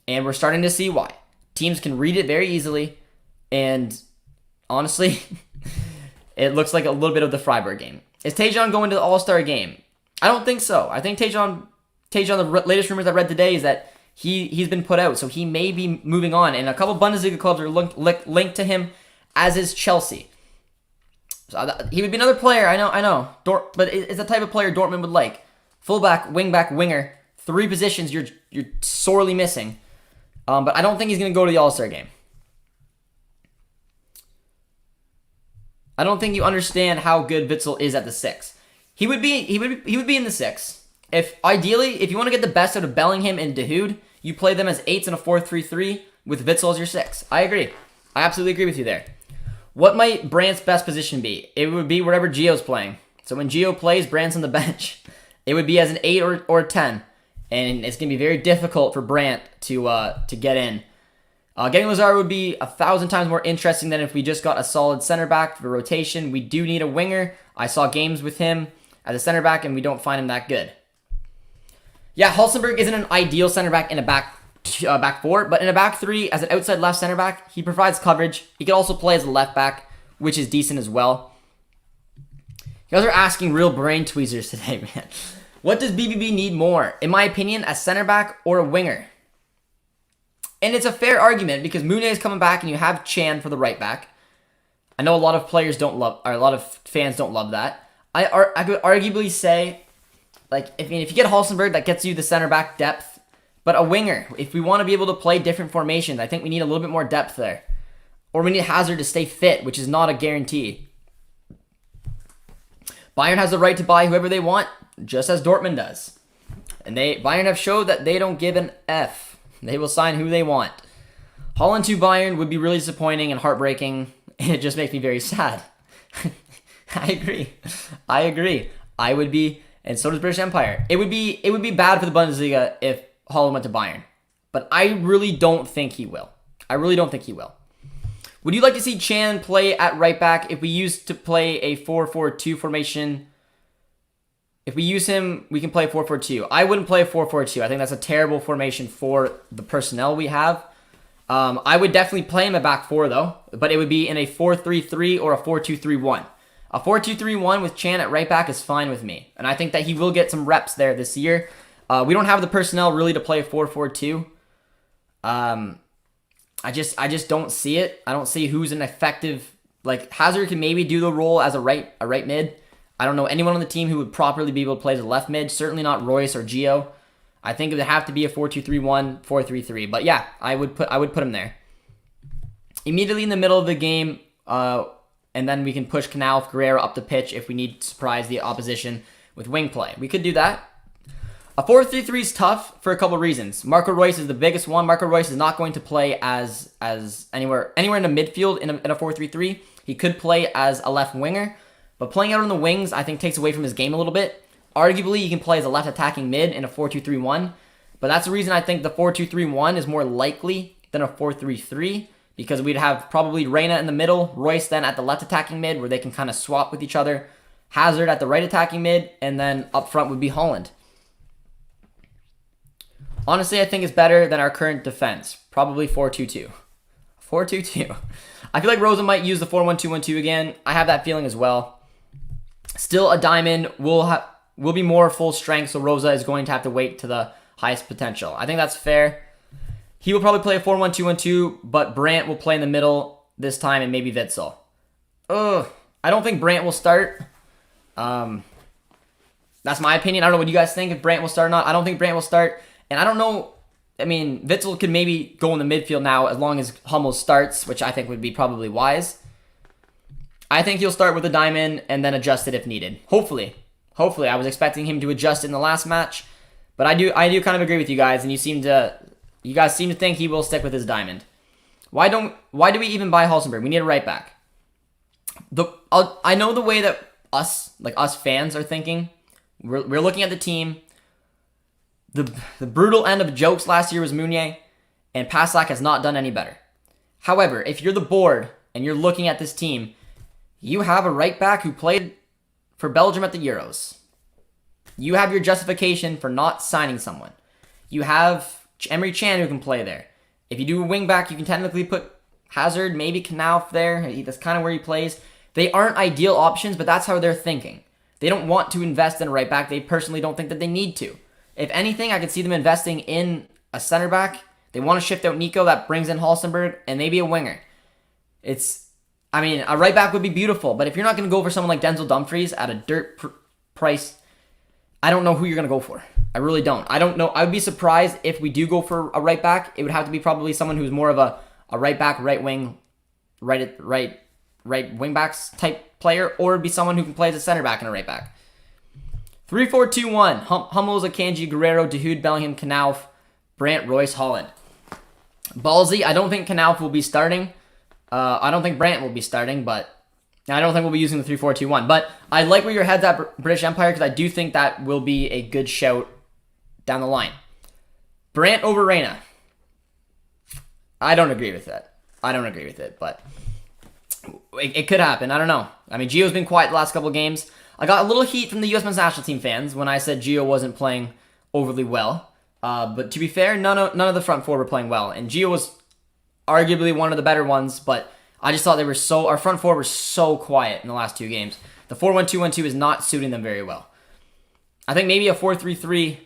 And we're starting to see why. Teams can read it very easily. And honestly, it looks like a little bit of the Freiburg game. Is Tejan going to the All-Star game? I don't think so. I think Tejan, the latest rumors I read today is that he's been put out. So he may be moving on. And a couple Bundesliga clubs are linked to him, as is Chelsea. So he would be another player, I know. But it's the type of player Dortmund would like. Fullback, wingback, winger. 3 positions you're sorely missing. But I don't think he's going to go to the All-Star game. I don't think you understand how good Witsel is at the 6. He would be in the 6. If you want to get the best out of Bellingham and Dahoud, you play them as 8s in a 4-3-3 with Witsel as your 6. I agree. I absolutely agree with you there. What might Brandt's best position be? It would be wherever Gio's playing. So when Gio plays, Brandt's on the bench. It would be as an 8 or 10. And it's going to be very difficult for Brandt to get in. Getting Lazaro would be 1,000 times more interesting than if we just got a solid center back for rotation. We do need a winger. I saw games with him as a center back, and we don't find him that good. Yeah, Halstenberg isn't an ideal center back in a back 4, but in a back 3 as an outside left center back, he provides coverage. He can also play as a left back, which is decent as well. You guys are asking real brain tweezers today, man. What does BVB need more? In my opinion, a center back or a winger. And it's a fair argument because Meunier is coming back and you have Chan for the right back. I know a lot of fans don't love that. I could arguably say, like, if you get Halstenberg, that gets you the center back depth. But a winger, if we want to be able to play different formations, I think we need a little bit more depth there. Or we need Hazard to stay fit, which is not a guarantee. Bayern has the right to buy whoever they want, just as Dortmund does. And Bayern have showed that they don't give an F. They will sign who they want. Haaland to Bayern would be really disappointing and heartbreaking, and it just makes me very sad. I agree. I would be, and so does British Empire. It would be bad for the Bundesliga if Haaland went to Bayern. But I really don't think he will. Would you like to see Chan play at right back if we used to play a 4-4-2 formation? If we use him, we can play 4-4-2. I wouldn't play a 4-4-2. I think that's a terrible formation for the personnel we have. I would definitely play him at back 4, though. But it would be in a 4-3-3 or a 4-2-3-1. A 4-2-3-1 with Chan at right back is fine with me. And I think that he will get some reps there this year. We don't have the personnel really to play a 4-4-2. I just don't see it. I don't see who's an effective... Like, Hazard can maybe do the role as a right mid. I don't know anyone on the team who would properly be able to play as a left mid. Certainly not Royce or Gio. I think it would have to be a 4-2-3-1, 4-3-3. But yeah, I would put him there. Immediately in the middle of the game, and then we can push Knauf, Guerrero up the pitch if we need to surprise the opposition with wing play. We could do that. A 4-3-3 is tough for a couple of reasons. Marco Reus is the biggest one. Marco Reus is not going to play as anywhere in the midfield in a 4-3-3. He could play as a left winger, but playing out on the wings I think takes away from his game a little bit. Arguably, he can play as a left attacking mid in a 4-2-3-1, but that's the reason I think the 4-2-3-1 is more likely than a 4-3-3, because we'd have probably Reina in the middle, Reus then at the left attacking mid where they can kind of swap with each other, Hazard at the right attacking mid, and then up front would be Haaland. Honestly, I think it's better than our current defense. Probably 4-2-2. 4-2-2. I feel like Rosa might use the 4-1-2-1-2 again. I have that feeling as well. Still, a diamond will be more full strength, so Rosa is going to have to wait to the highest potential. I think that's fair. He will probably play a 4-1-2-1-2, but Brandt will play in the middle this time and maybe Witsel. I don't think Brandt will start. That's my opinion. I don't know what you guys think, if Brandt will start or not. I don't think Brandt will start. And I don't know, I mean, Witsel could maybe go in the midfield now as long as Hummels starts, which I think would be probably wise. I think he'll start with a diamond and then adjust it if needed. Hopefully. I was expecting him to adjust it in the last match, but I do kind of agree with you guys, and you guys seem to think he will stick with his diamond. Why do we even buy Halstenberg? We need a right back. I know the way that us fans are thinking. We're looking at the team. The brutal end of jokes last year was Meunier, and Paslak has not done any better. However, if you're the board and you're looking at this team, you have a right back who played for Belgium at the Euros. You have your justification for not signing someone. You have Emre Can who can play there. If you do a wing back, you can technically put Hazard, maybe Knauf there. That's kind of where he plays. They aren't ideal options, but that's how they're thinking. They don't want to invest in a right back. They personally don't think that they need to. If anything, I could see them investing in a center back. They want to shift out Nico. That brings in Halstenberg and maybe a winger. A right back would be beautiful, but if you're not going to go for someone like Denzel Dumfries at a dirt price, I don't know who you're going to go for. I really don't. I don't know. I would be surprised if we do go for a right back. It would have to be probably someone who's more of a right back, right wing, right wing backs type player, or it'd be someone who can play as a center back and a right back. 3-4-2-1. Hummels, Akanji, Guerrero, Dahoud, Bellingham, Knauf, Brandt, Royce, Haaland. Ballsy, I don't think Knauf will be starting. I don't think Brandt will be starting, but I don't think we'll be using the 3-4-2-1. But I like where your head's at, British Empire, because I do think that will be a good shout down the line. Brandt over Reina. I don't agree with that. But it could happen. I don't know. I mean, Gio's been quiet the last couple of games. I got a little heat from the U.S. men's national team fans when I said Gio wasn't playing overly well. But to be fair, none of the front four were playing well. And Gio was arguably one of the better ones, but I just thought our front four were so quiet in the last two games. The 4-1-2-1-2 is not suiting them very well. I think maybe a 4-3-3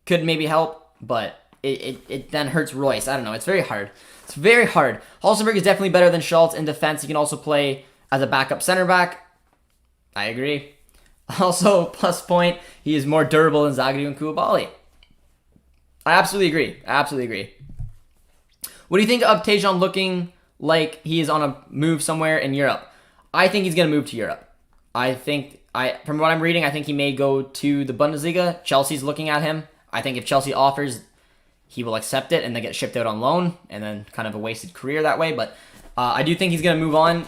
could maybe help, but it then hurts Royce. I don't know. It's very hard. Halstenberg is definitely better than Schultz in defense. He can also play as a backup center back. I agree. Also, plus point, he is more durable than Zagadou and Koulibaly. I absolutely agree. What do you think of Tejan looking like he is on a move somewhere in Europe? I think he's going to move to Europe. From what I'm reading, I think he may go to the Bundesliga. Chelsea's looking at him. I think if Chelsea offers, he will accept it and then get shipped out on loan and then kind of a wasted career that way. But I do think he's going to move on.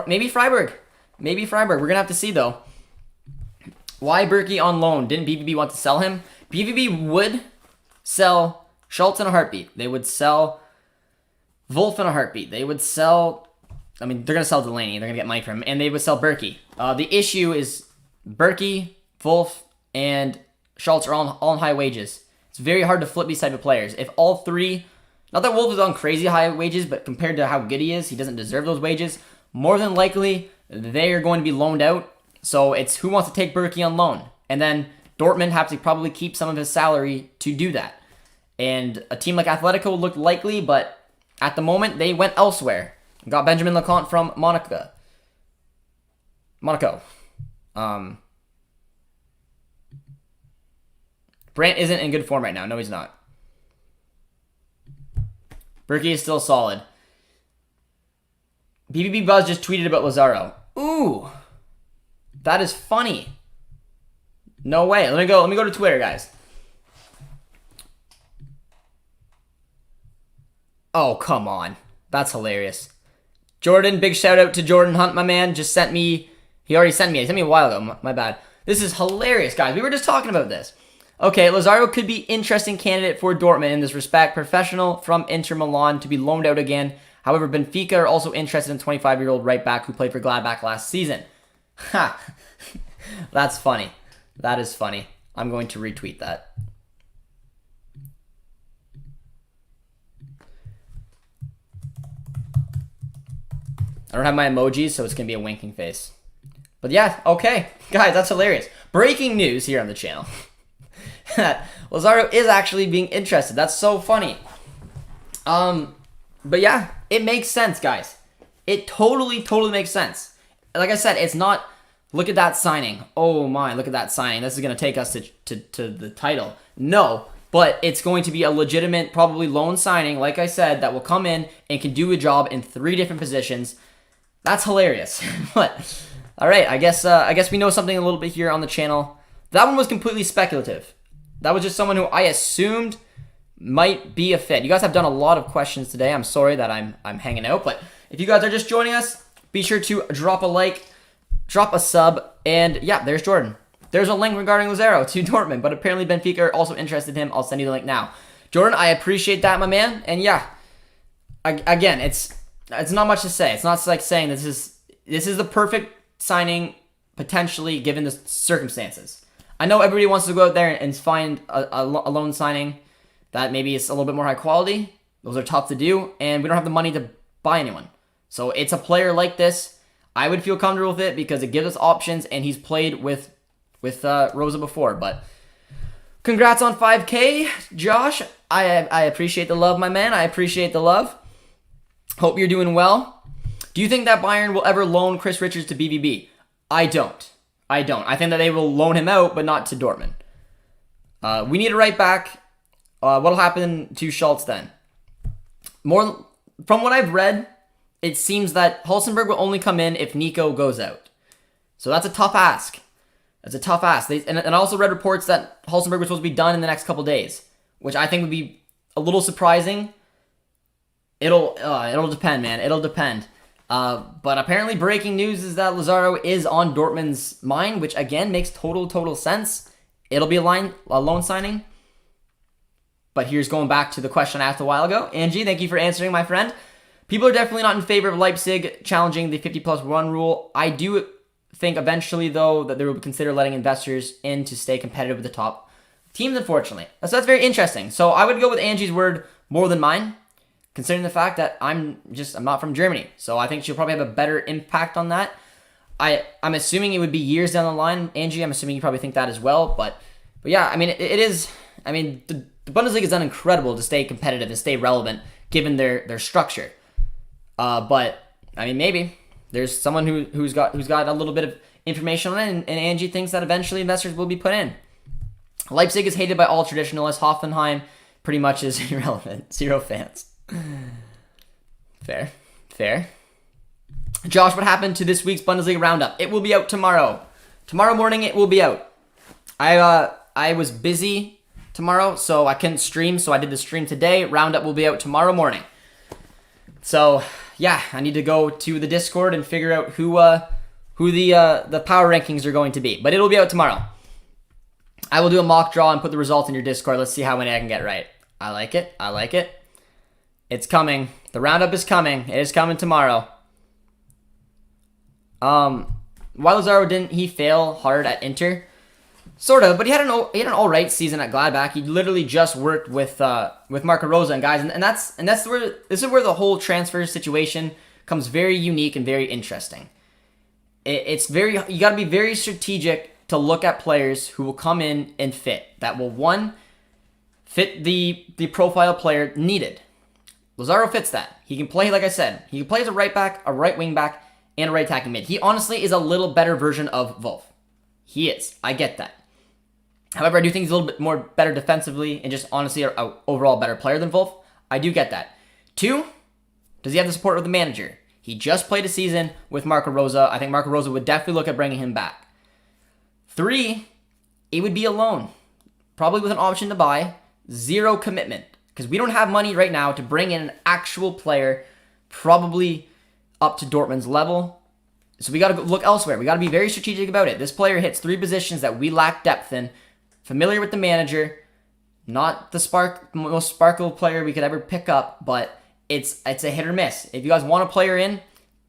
Maybe Freiburg. We're going to have to see, though. Why Berkey on loan? Didn't BVB want to sell him? BVB would sell Schultz in a heartbeat. They would sell Wolf in a heartbeat. They would sell... they're going to sell Delaney. They're going to get money from him. And they would sell Berkey. The issue is Berkey, Wolf, and Schultz are all on high wages. It's very hard to flip these type of players. If all three... Not that Wolf is on crazy high wages, but compared to how good he is, he doesn't deserve those wages. More than likely, they are going to be loaned out. So it's who wants to take Berkey on loan. And then Dortmund have to probably keep some of his salary to do that. And a team like Atletico looked likely, but at the moment, they went elsewhere. Got Benjamin Lecomte from Monaco. Brandt isn't in good form right now. No, he's not. Berkey is still solid. BVB Buzz just tweeted about Lazaro. Ooh. That is funny. No way. Let me go to Twitter, guys. Oh, come on. That's hilarious. Jordan, big shout out to Jordan Hunt, my man. Just sent me. He already sent me. He sent me a while ago. My bad. This is hilarious, guys. We were just talking about this. Okay, Lazaro could be interesting candidate for Dortmund in this respect. Professional from Inter Milan to be loaned out again. However, Benfica are also interested in 25-year-old right back who played for Gladbach last season. Ha! That's funny. That is funny. I'm going to retweet that. I don't have my emojis, so it's going to be a winking face. But yeah, okay. Guys, that's hilarious. Breaking news here on the channel. Lazaro is actually being interested. That's so funny. But yeah, it makes sense, guys. It totally makes sense. Like I said, it's not, look at that signing. Oh my, look at that signing. This is going to take us to the title. No, but it's going to be a legitimate, probably loan signing, like I said, that will come in and can do a job in 3 different positions. That's hilarious. But all right, I guess we know something a little bit here on the channel. That one was completely speculative. That was just someone who I assumed might be a fit. You guys have done a lot of questions today. I'm sorry that I'm hanging out, but if you guys are just joining us, be sure to drop a like, drop a sub, and yeah, there's Jordan. There's a link regarding Lazaro to Dortmund, but apparently Benfica are also interested in him. I'll send you the link now. Jordan, I appreciate that, my man. And yeah, again, it's not much to say. It's not like saying this is the perfect signing potentially given the circumstances. I know everybody wants to go out there and find a loan signing that maybe is a little bit more high quality. Those are tough to do, and we don't have the money to buy anyone. So it's a player like this. I would feel comfortable with it because it gives us options, and he's played with Rosa before. But congrats on 5K, Josh. I appreciate the love, my man. I appreciate the love. Hope you're doing well. Do you think that Bayern will ever loan Chris Richards to BVB? I don't. I think that they will loan him out, but not to Dortmund. We need a right back. What'll happen to Schultz then? More from what I've read, it seems that Halstenberg will only come in if Nico goes out. So that's a tough ask. And I also read reports that Halstenberg was supposed to be done in the next couple days, which I think would be a little surprising. It'll depend, man. It'll depend. But apparently breaking news is that Lazaro is on Dortmund's mind, which again makes total sense. It'll be a loan signing. But here's going back to the question I asked a while ago. Angie, thank you for answering, my friend. People are definitely not in favor of Leipzig challenging the 50+1 rule. I do think eventually, though, that they will consider letting investors in to stay competitive with the top teams, unfortunately. So that's very interesting. So I would go with Angie's word more than mine, considering the fact that I'm not from Germany. So I think she'll probably have a better impact on that. I'm assuming it would be years down the line. Angie, I'm assuming you probably think that as well. But yeah, I mean, it is. I mean, the Bundesliga has done incredible to stay competitive and stay relevant given their structure. But I mean, maybe there's someone who's got a little bit of information on it, and Angie thinks that eventually investors will be put in. Leipzig is hated by all traditionalists. Hoffenheim pretty much is irrelevant. 0 fans. Fair. Josh, what happened to this week's Bundesliga roundup? It will be out tomorrow. Tomorrow morning it will be out. I was busy tomorrow, so I couldn't stream, so I did the stream today. Roundup will be out tomorrow morning. So yeah, I need to go to the Discord and figure out who the power rankings are going to be. But it'll be out tomorrow. I will do a mock draw and put the results in your Discord. Let's see how many I can get right. I like it. It's coming. The roundup is coming. It is coming tomorrow. Why Lazaro didn't he fail hard at Inter? Sort of, but he had an all right season at Gladbach. He literally just worked with Marco Rosa and guys, and that's where this is where the whole transfer situation comes very unique and very interesting. You got to be very strategic to look at players who will come in and fit. That will fit the profile player needed. Lazaro fits that. He can play, like I said, he can play as a right back, a right wing back, and a right attacking mid. He honestly is a little better version of Wolf. He is. I get that. However, I do think he's a little bit more better defensively and just honestly an overall better player than Wolf. I do get that. 2, does he have the support of the manager? He just played a season with Marco Rosa. I think Marco Rosa would definitely look at bringing him back. 3, it would be a loan, probably with an option to buy. 0 commitment, because we don't have money right now to bring in an actual player, probably up to Dortmund's level. So we got to look elsewhere. We got to be very strategic about it. This player hits 3 positions that we lack depth in. Familiar with the manager, not the most sparkle player we could ever pick up, but it's a hit or miss. If you guys want a player in,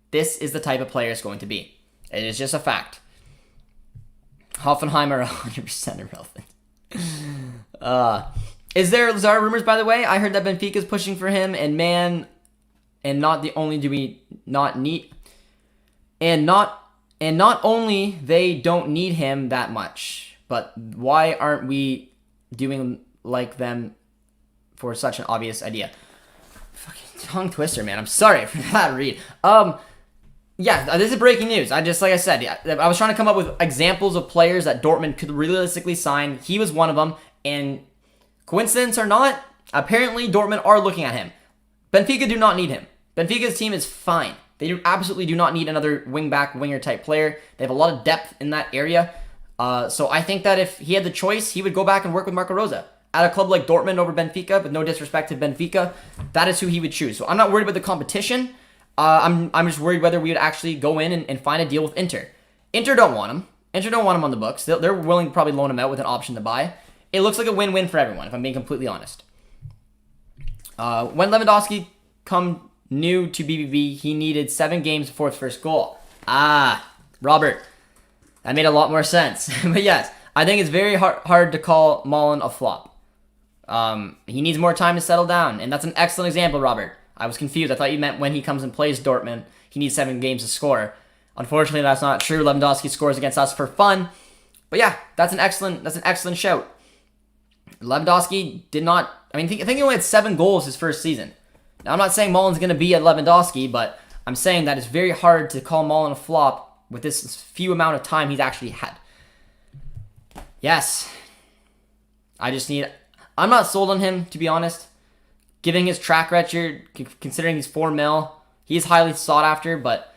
this is the type of player it's going to be. It is just a fact. Hoffenheimer 100% irrelevant. Is there Lazaro rumors, by the way? I heard that Benfica is pushing for him, and not only they don't need him that much, but why aren't we doing like them for such an obvious idea? Fucking tongue twister, man. I'm sorry for that read. Yeah, this is breaking news. I was trying to come up with examples of players that Dortmund could realistically sign. He was one of them, and coincidence or not, apparently Dortmund are looking at him. Benfica do not need him. Benfica's team is fine. They absolutely do not need another winger type player. They have a lot of depth in that area. So I think that if he had the choice, he would go back and work with Marco Rosa. At a club like Dortmund over Benfica, with no disrespect to Benfica, that is who he would choose. So I'm not worried about the competition. I'm just worried whether we would actually go in and find a deal with Inter. Inter don't want him. Inter don't want him on the books. They're willing to probably loan him out with an option to buy. It looks like a win-win for everyone, if I'm being completely honest. When Lewandowski come new to BVB, he needed 7 games before his first goal. Robert, that made a lot more sense. But yes, I think it's very hard to call Malen a flop. He needs more time to settle down, and that's an excellent example, Robert. I was confused. I thought you meant when he comes and plays Dortmund, he needs 7 games to score. Unfortunately, that's not true. Lewandowski scores against us for fun. But yeah, that's an excellent shout. Lewandowski did not... I think he only had 7 goals his first season. Now, I'm not saying Malen's going to be at Lewandowski, but I'm saying that it's very hard to call Malen a flop with this few amount of time he's actually had. Yes. I'm not sold on him, to be honest. Given his track record, considering he's 4 mil, he's highly sought after, but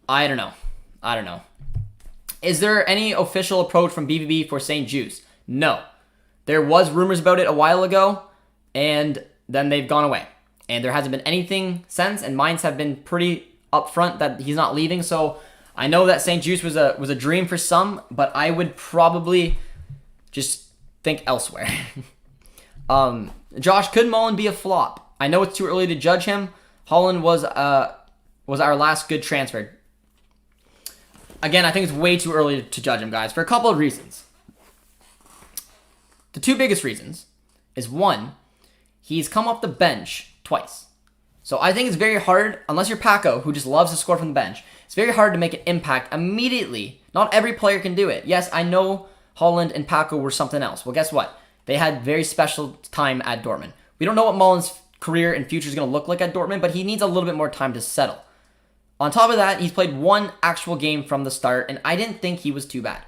I don't know. Is there any official approach from BVB for St. Juice? No. There was rumors about it a while ago, and then they've gone away. And there hasn't been anything since, and Mainz have been pretty upfront that he's not leaving. So I know that St. Juice was a dream for some, but I would probably just think elsewhere. Josh, could Malen be a flop? I know it's too early to judge him. Holland was our last good transfer. Again, I think it's way too early to judge him, guys, for a couple of reasons. The 2 biggest reasons is, 1, he's come off the bench twice. So I think it's very hard, unless you're Paco, who just loves to score from the bench, it's very hard to make an impact immediately. Not every player can do it. Yes, I know Holland and Paco were something else. Well, guess what? They had very special time at Dortmund. We don't know what Malen's career and future is going to look like at Dortmund, but he needs a little bit more time to settle. On top of that, he's played 1 actual game from the start, and I didn't think he was too bad.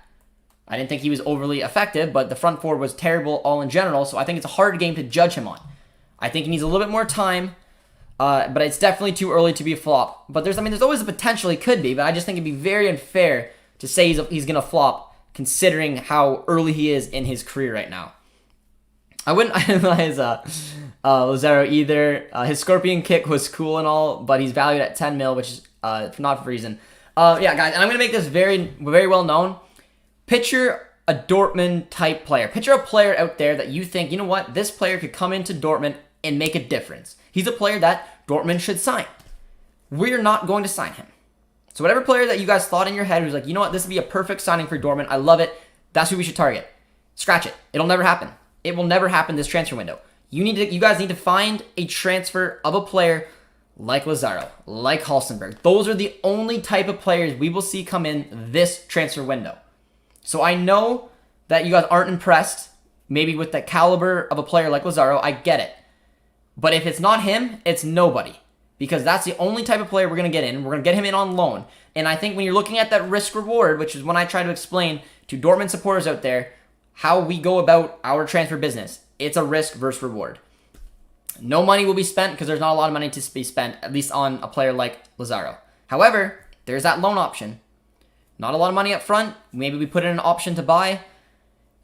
I didn't think he was overly effective, but the front 4 was terrible all in general, so I think it's a hard game to judge him on. I think he needs a little bit more time, but it's definitely too early to be a flop. But there's always a potential he could be, but I just think it'd be very unfair to say he's going to flop, considering how early he is in his career right now. I wouldn't idolize Lazaro either. His scorpion kick was cool and all, but he's valued at 10 mil, which is not for a reason. Yeah, guys, and I'm going to make this very, very well known. Picture a Dortmund type player. Picture a player out there that you think, you know what, this player could come into Dortmund and make a difference. He's a player that Dortmund should sign. We're not going to sign him. So whatever player that you guys thought in your head who's like, you know what, this would be a perfect signing for Dortmund, I love it, that's who we should target. Scratch it. It'll never happen. It will never happen this transfer window. You guys need to find a transfer of a player like Lazaro, like Halstenberg. Those are the only type of players we will see come in this transfer window. So I know that you guys aren't impressed, maybe with the caliber of a player like Lazaro. I get it. But if it's not him, it's nobody. Because that's the only type of player we're going to get in. We're going to get him in on loan. And I think when you're looking at that risk-reward, which is when I try to explain to Dortmund supporters out there, how we go about our transfer business. It's a risk versus reward. No money will be spent because there's not a lot of money to be spent, at least on a player like Lazaro. However, there's that loan option. Not a lot of money up front. Maybe we put in an option to buy.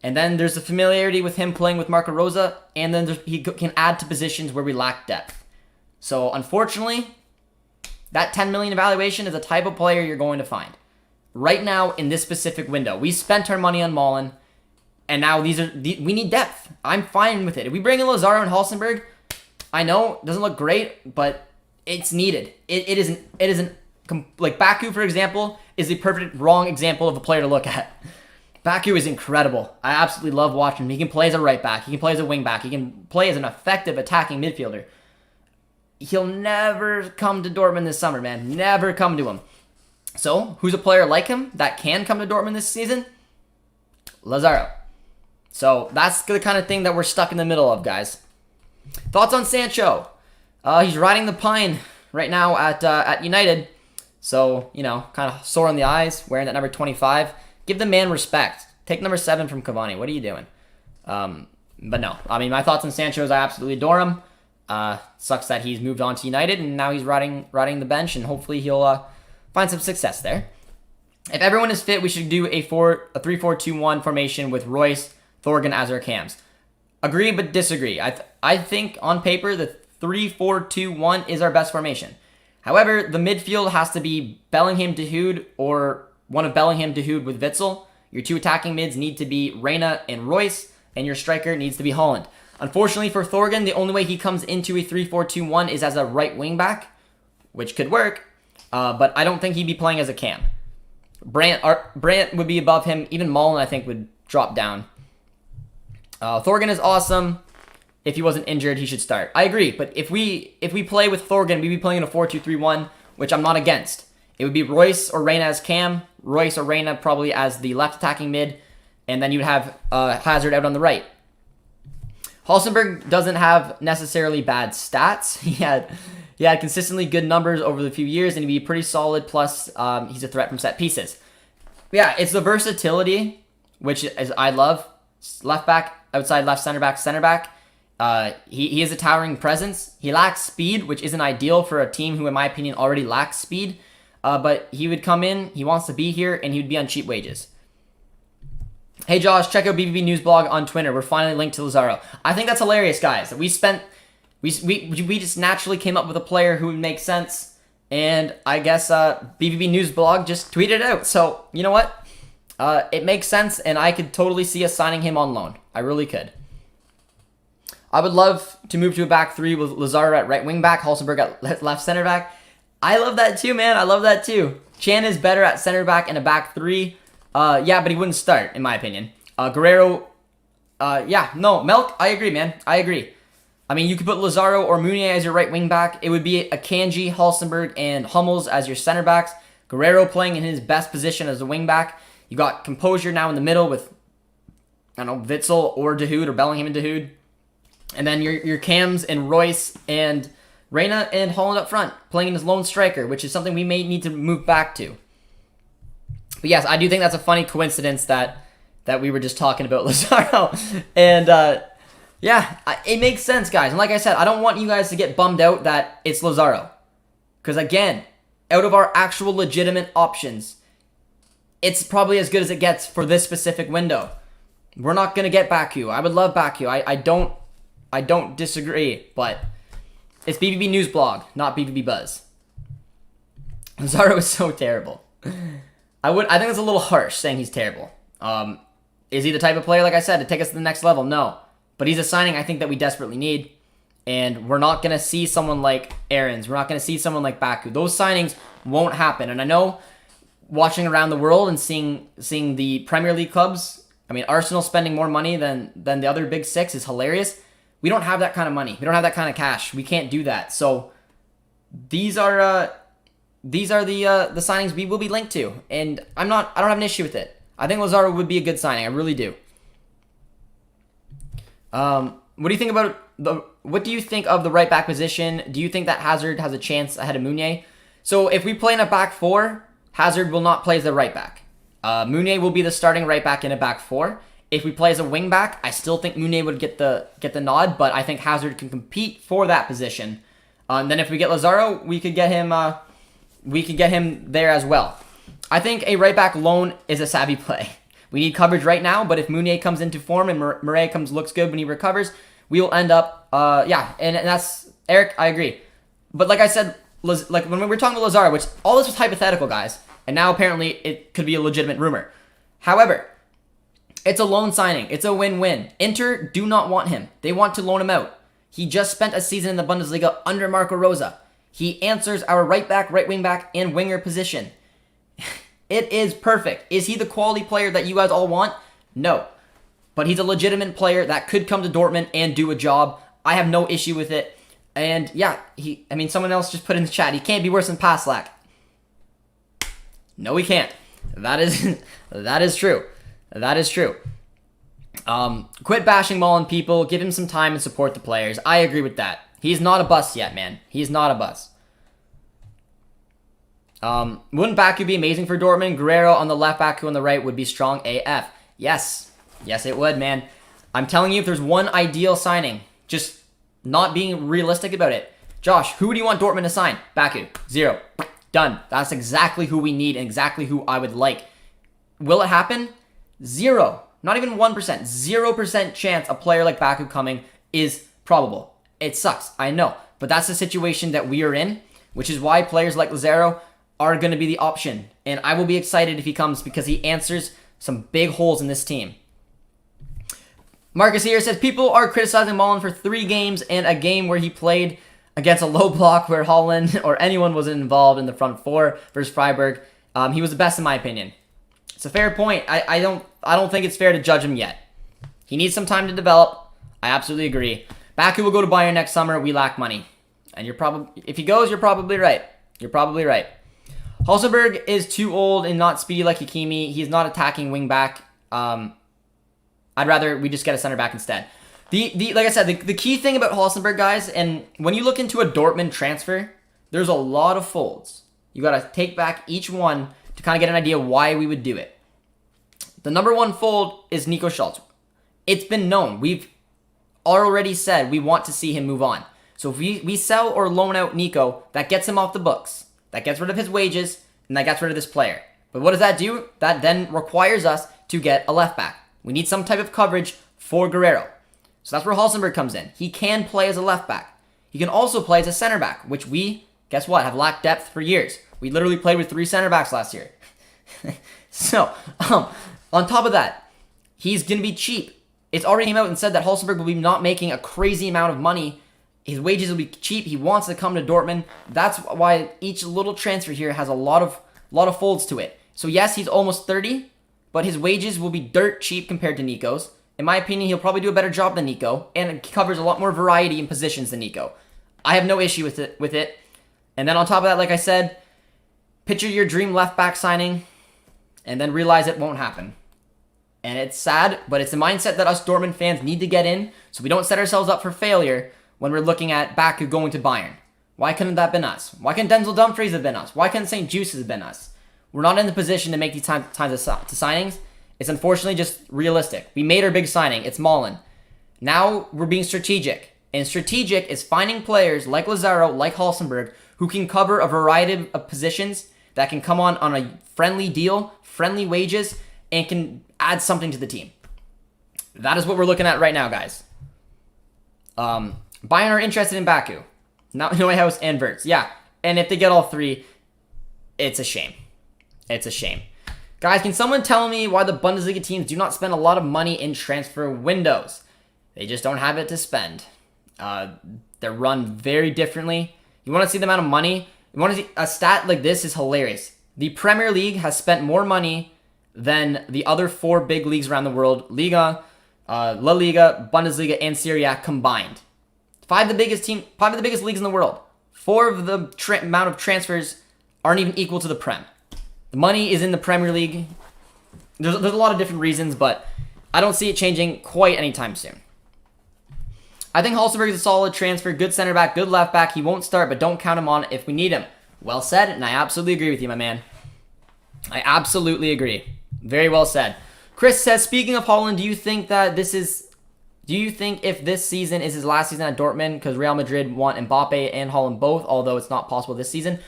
And then there's the familiarity with him playing with Marco Rosa. And then he can add to positions where we lack depth. So, unfortunately, that 10 million evaluation is the type of player you're going to find. Right now, in this specific window, we spent our money on Mullen. And now we need depth. I'm fine with it. If we bring in Lazaro and Halstenberg, I know it doesn't look great, but it's needed. It isn't like Baku, for example, is the perfect wrong example of a player to look at. Baku is incredible. I absolutely love watching him. He can play as a right back. He can play as a wing back. He can play as an effective attacking midfielder. He'll never come to Dortmund this summer, man. Never come to him. So, who's a player like him that can come to Dortmund this season? Lazaro. So, that's the kind of thing that we're stuck in the middle of, guys. Thoughts on Sancho? He's riding the pine right now at United. So, kind of sore on the eyes, wearing that number 25. Give the man respect. Take number 7 from Cavani. What are you doing? But no. I mean, my thoughts on Sancho is I absolutely adore him. Sucks that he's moved on to United, and now he's riding the bench, and hopefully he'll find some success there. If everyone is fit, we should do a 3-4-2-1 formation with Royce, Thorgan as our cams. Agree but disagree. I think on paper the 3-4-2-1 is our best formation. However, the midfield has to be Bellingham, Dahoud, or one of Bellingham, Dahoud with Witsel. Your 2 attacking mids need to be Reina and Royce, and your striker needs to be Holland. Unfortunately for Thorgan, the only way he comes into a 3-4-2-1 is as a right wing back, which could work, but I don't think he'd be playing as a cam. Brandt would be above him. Even Mullen, I think, would drop down. Thorgan is awesome. If he wasn't injured, he should start. I agree, but if we play with Thorgan, we'd be playing in a 4-2-3-1, which I'm not against. It would be Royce or Reina as cam, Royce or Reina probably as the left attacking mid, and then you'd have Hazard out on the right. Halstenberg doesn't have necessarily bad stats. He had consistently good numbers over the few years, and he'd be pretty solid, plus he's a threat from set pieces. Yeah, it's the versatility, which is I love. Left back, outside left, center back. He has a towering presence. He lacks speed, which isn't ideal for a team who, in my opinion, already lacks speed. But he would come in, he wants to be here, and he would be on cheap wages. Hey Josh, check out BVB News blog on Twitter. We're finally linked to Lazaro. I think that's hilarious, guys. We just naturally came up with a player who would make sense, and I guess BVB News blog just tweeted it out. So you know what? It makes sense, and I could totally see us signing him on loan. I really could. I would love to move to a back 3 with Lazaro at right wing back, Halstenberg at left center back. I love that too, man. I love that too. Chan is better at center back and a back 3. Yeah, but he wouldn't start, in my opinion. Guerrero, Melk, I agree, man. I agree. I mean, you could put Lazaro or Meunier as your right wing back. It would be a Kanji, Halstenberg, and Hummels as your center backs. Guerrero playing in his best position as a wing back. You got composure now in the middle with, Witsel or Dahoud or Bellingham and Dahoud. And then your cams and Royce and Reina and Holland up front, playing in his lone striker, which is something we may need to move back to. But yes, I do think that's a funny coincidence that we were just talking about Lazaro. And it makes sense, guys. And like I said, I don't want you guys to get bummed out that it's Lazaro. Because again, out of our actual legitimate options, it's probably as good as it gets for this specific window. We're not going to get Baku. I would love Baku. I don't disagree, but it's BVB News blog, not BVB Buzz. Lazaro is so terrible. I think it's a little harsh saying he's terrible. Is he the type of player, like I said, to take us to the next level? No. But he's a signing I think that we desperately need. And we're not going to see someone like Aarons. We're not going to see someone like Baku. Those signings won't happen. And I know watching around the world and seeing the Premier League clubs, Arsenal spending more money than the other big 6 is hilarious. We don't have that kind of money. We don't have that kind of cash. We can't do that. So these are the signings we will be linked to, and I don't have an issue with it. I think Lazaro would be a good signing. I really do. What do you think of the right back position? Do you think that Hazard has a chance ahead of Meunier? So if we play in a back 4, Hazard will not play as the right back. Meunier will be the starting right back in a back 4, If we play as a wing back, I still think Meunier would get the nod, but I think Hazard can compete for that position. Then if we get Lazaro, we could get him there as well. I think a right back loan is a savvy play. We need coverage right now, but if Meunier comes into form and Murray looks good when he recovers, we will end up and that's Eric. I agree, but like I said, like when we were talking about Lazaro, which all this was hypothetical, guys, and now apparently it could be a legitimate rumor. However, it's a loan signing. It's a win-win. Inter do not want him. They want to loan him out. He just spent a season in the Bundesliga under Marco Rose. He answers our right back, right wing back, and winger position. It is perfect. Is he the quality player that you guys all want? No. But he's a legitimate player that could come to Dortmund and do a job. I have no issue with it. And yeah, someone else just put in the chat, he can't be worse than Paslak. No, he can't. That is true. That is true. Quit bashing Mullen, people. Give him some time and support the players. I agree with that. He's not a bust yet, man. He's not a bust. Wouldn't Baku be amazing for Dortmund? Guerrero on the left, Baku on the right would be strong AF. Yes. Yes, it would, man. I'm telling you, if there's one ideal signing, just not being realistic about it. Josh, who do you want Dortmund to sign? Baku. 0. Done. That's exactly who we need and exactly who I would like. Will it happen? 0. Not even 1%. 0% chance a player like Baku coming is probable. It sucks. I know. But that's the situation that we are in, which is why players like Lazaro are going to be the option. And I will be excited if he comes because he answers some big holes in this team. Marcus here says, people are criticizing Mullen for 3 games and a game where he played against a low block where Holland or anyone was involved in the front 4 versus Freiburg. He was the best in my opinion. It's a fair point. I don't think it's fair to judge him yet. He needs some time to develop. I absolutely agree. Baku will go to Bayern next summer. We lack money. And if he goes, you're probably right. You're probably right. Halstenberg is too old and not speedy like Hakimi. He's not attacking wing back. I'd rather we just get a center back instead. Like I said, the key thing about Halstenberg, guys, and when you look into a Dortmund transfer, there's a lot of folds. You got to take back each one to kind of get an idea why we would do it. The number 1 fold is Nico Schultz. It's been known. We've already said we want to see him move on. So if we sell or loan out Nico, that gets him off the books. That gets rid of his wages, and that gets rid of this player. But what does that do? That then requires us to get a left back. We need some type of coverage for Guerrero. So that's where Halstenberg comes in. He can play as a left back. He can also play as a center back, which we, guess what, have lacked depth for years. We literally played with 3 center backs last year. So, on top of that, he's going to be cheap. It's already came out and said that Halstenberg will be not making a crazy amount of money. His wages will be cheap. He wants to come to Dortmund. That's why each little transfer here has a lot of folds to it. So yes, he's almost 30, but his wages will be dirt cheap compared to Nico's. In my opinion, he'll probably do a better job than Nico, and it covers a lot more variety in positions than Nico. I have no issue with it. And then on top of that, like I said, picture your dream left back signing, and then realize it won't happen. And it's sad, but it's a mindset that us Dortmund fans need to get in, so we don't set ourselves up for failure when we're looking at Baku going to Bayern. Why couldn't that have been us? Why couldn't Denzel Dumfries have been us? Why couldn't St. Juice have been us? We're not in the position to make these kinds of signings. It's unfortunately just realistic. We made our big signing. It's Mullen. Now we're being strategic. And strategic is finding players like Lazaro, like Halstenberg, who can cover a variety of positions that can come on a friendly deal, friendly wages, and can add something to the team. That is what we're looking at right now, guys. Bayern are interested in Baku. Not Neuhaus and Wirtz. Yeah, and if they get all 3, it's a shame. It's a shame. Guys, can someone tell me why the Bundesliga teams do not spend a lot of money in transfer windows? They just don't have it to spend. They're run very differently. You want to see the amount of money? You want to see a stat like this is hilarious. The Premier League has spent more money than the other 4 big leagues around the world. Liga, La Liga, Bundesliga, and Serie A combined. 5 of the biggest leagues in the world. 4 of the amount of transfers aren't even equal to the Prem. The money is in the Premier League. There's a lot of different reasons, but I don't see it changing quite anytime soon. I think Halstenberg is a solid transfer. Good center back, good left back. He won't start, but don't count him on if we need him. Well said, and I absolutely agree with you, my man. I absolutely agree. Very well said. Chris says, speaking of Haaland, do you think if this season is his last season at Dortmund, because Real Madrid want Mbappe and Haaland both, although it's not possible this season?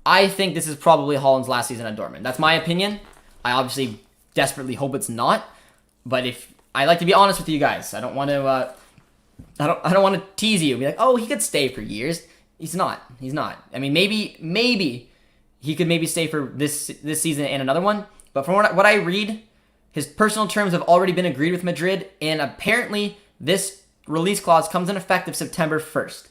I think this is probably Haaland's last season at Dortmund. That's my opinion. I obviously desperately hope it's not, but if I like to be honest with you guys, I don't want to. I don't want to tease you and be like, oh, he could stay for years. He's not. I mean, maybe he could maybe stay for this season and another one. But from what I read, his personal terms have already been agreed with Madrid, and apparently this release clause comes in effect September 1st.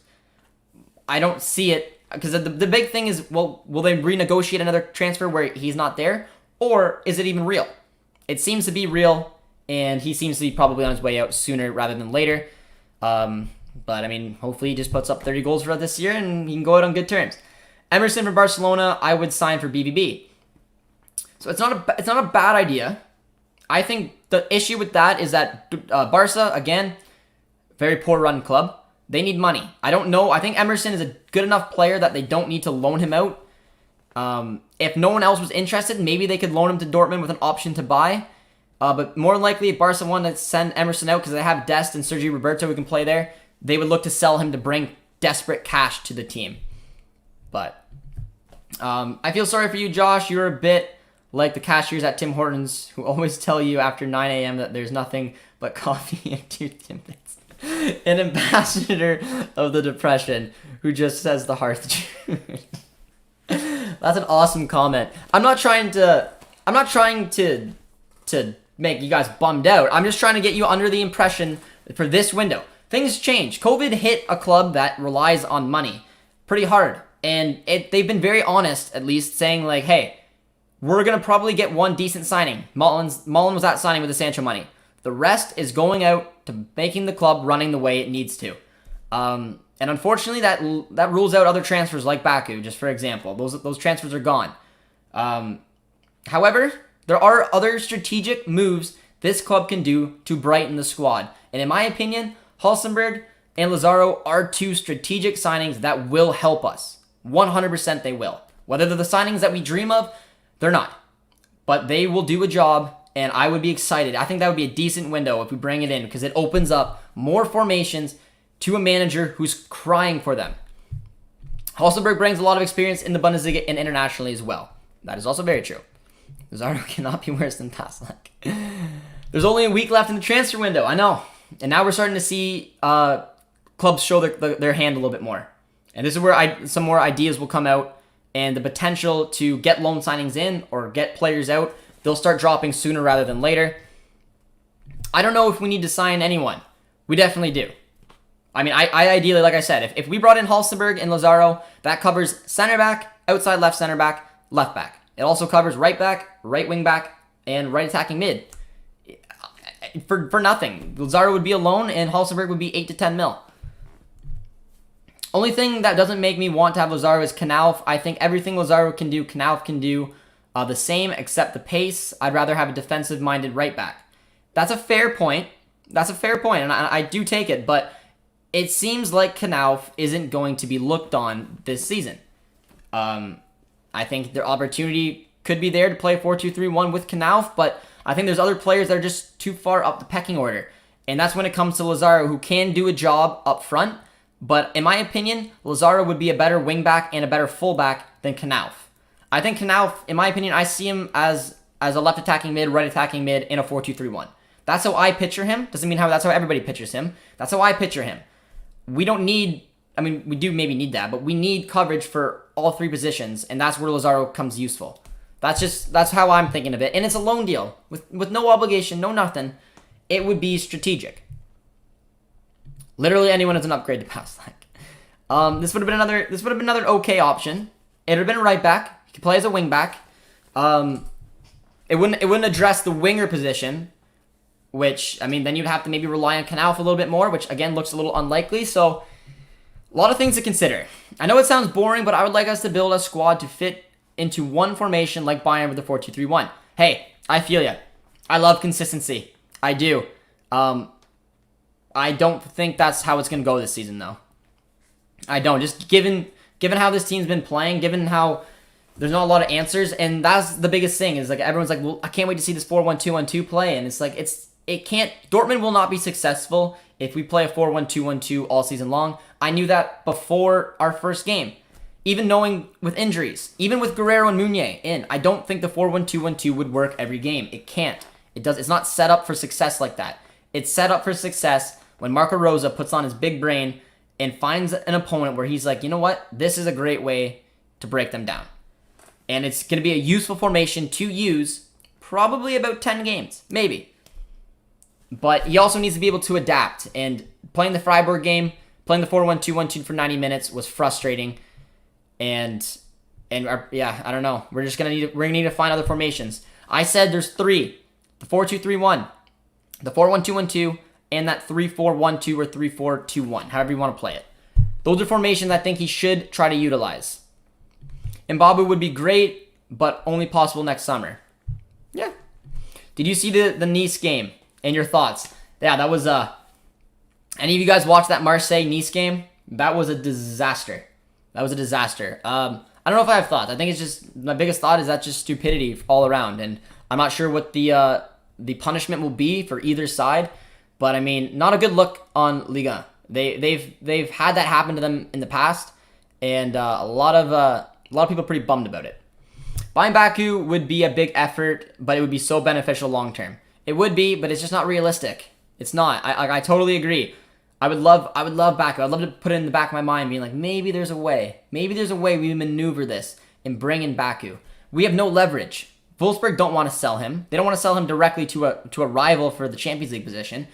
I don't see it, because the big thing is, well, will they renegotiate another transfer where he's not there, or is it even real? It seems to be real, and he seems to be probably on his way out sooner rather than later. But I mean, hopefully he just puts up 30 goals for us this year and he can go out on good terms. Emerson for Barcelona, I would sign for BVB. So it's not a bad idea. I think the issue with that is that Barca, again, very poor run club. They need money. I don't know. I think Emerson is a good enough player that they don't need to loan him out. If no one else was interested, maybe they could loan him to Dortmund with an option to buy. But more likely, if Barca wanted to send Emerson out because they have Dest and Sergio Roberto who can play there, they would look to sell him to bring desperate cash to the team. But I feel sorry for you, Josh. You're a bit like the cashiers at Tim Hortons who always tell you after 9 a.m. that there's nothing but coffee and 2 Timbits. An ambassador of the depression who just says the hard truth. That's an awesome comment. I'm not trying to make you guys bummed out. I'm just trying to get you under the impression for this window. Things change. COVID hit a club that relies on money pretty hard. And they've been very honest, at least, saying like, hey, we're going to probably get one decent signing. Mullen was that signing with the Sancho money. The rest is going out to making the club running the way it needs to. And unfortunately, that rules out other transfers like Baku, just for example. Those transfers are gone. However, there are other strategic moves this club can do to brighten the squad. And in my opinion, Halstenberg and Lazaro are 2 strategic signings that will help us. 100% they will. Whether they're the signings that we dream of, they're not. But they will do a job, and I would be excited. I think that would be a decent window if we bring it in, because it opens up more formations to a manager who's crying for them. Halstenberg brings a lot of experience in the Bundesliga and internationally as well. That is also very true. Lazaro cannot be worse than Passlack. There's only a week left in the transfer window. I know. And now we're starting to see clubs show their hand a little bit more. And this is where some more ideas will come out. And the potential to get loan signings in or get players out, they'll start dropping sooner rather than later. I don't know if we need to sign anyone. We definitely do. I mean, I ideally, like I said, if we brought in Halstenberg and Lazaro, that covers center back, outside left center back, left back. It also covers right back, right wing back, and right attacking mid. For nothing. Lazaro would be a loan, and Halstenberg would be 8 to 10 mil. Only thing that doesn't make me want to have Lazaro is Knauf. I think everything Lazaro can do, Knauf can do the same, except the pace. I'd rather have a defensive-minded right back. That's a fair point. And I do take it, but it seems like Knauf isn't going to be looked on this season. I think their opportunity could be there to play 4-2-3-1 with Knauf, but I think there's other players that are just too far up the pecking order. And that's when it comes to Lazaro, who can do a job up front. But in my opinion, Lazaro would be a better wingback and a better fullback than Knauf. I think Knauf, in my opinion, I see him as a left attacking mid, right attacking mid in a 4-2-3-1. That's how I picture him. Doesn't mean that's how everybody pictures him. That's how I picture him. We don't need, I mean, we do maybe need that, but we need coverage for all 3 positions, and that's where Lazaro comes useful. That's how I'm thinking of it. And it's a loan deal with no obligation, no nothing. It would be strategic. Literally anyone is an upgrade to Passlack. This would have been another okay option. It would have been a right back. He could play as a wing back. It wouldn't address the winger position, which, I mean, then you'd have to maybe rely on Knauf a little bit more, which again looks a little unlikely. So a lot of things to consider. I know it sounds boring, but I would like us to build a squad to fit into one formation like Bayern with the 4-2-3-1. Hey, I feel ya. I love consistency. I do. I don't think that's how it's going to go this season, though. I don't. Just given how this team's been playing, given how There's not a lot of answers, and that's the biggest thing. Is like everyone's like, well, I can't wait to see this 4-1-2-1-2 play, and it's like it can't. Dortmund will not be successful if we play a 4-1-2-1-2 all season long. I knew that before our first game. Even knowing with injuries, even with Guerrero and Meunier in, I don't think the 4-1-2-1-2 would work every game. It can't. It does. It's not set up for success like that. It's set up for success when Marco Rose puts on his big brain and finds an opponent where he's like, you know what? This is a great way to break them down. And it's going to be a useful formation to use probably about 10 games, maybe. But he also needs to be able to adapt. And playing the Freiburg game, playing the 4-1-2-1-2 for 90 minutes was frustrating. And yeah, I don't know. We're gonna need to find other formations. I said there's three: the 4-2-3-1, the 4-1-2-1-2, and that 3-4-1-2 or 3-4-2-1, however you want to play it. Those are formations I think he should try to utilize. Mbabu would be great, but only possible next summer. Yeah. Did you see the Nice game and your thoughts? Yeah, that was any of you guys watch that Marseille-Nice game? That was a disaster. That was a disaster. I don't know if I have thoughts. I think it's just, my biggest thought is that's just stupidity all around. And I'm not sure what the punishment will be for either side. But I mean, not a good look on Liga. They've had that happen to them in the past. And a lot of people are pretty bummed about it. Buying Baku would be a big effort, but it would be so beneficial long term. It would be, but it's just not realistic. It's not. I totally agree. I would love Baku. I'd love to put it in the back of my mind, being like, maybe there's a way. Maybe there's a way we maneuver this and bring in Baku. We have no leverage. Wolfsburg don't want to sell him. They don't want to sell him directly to a rival for the Champions League position.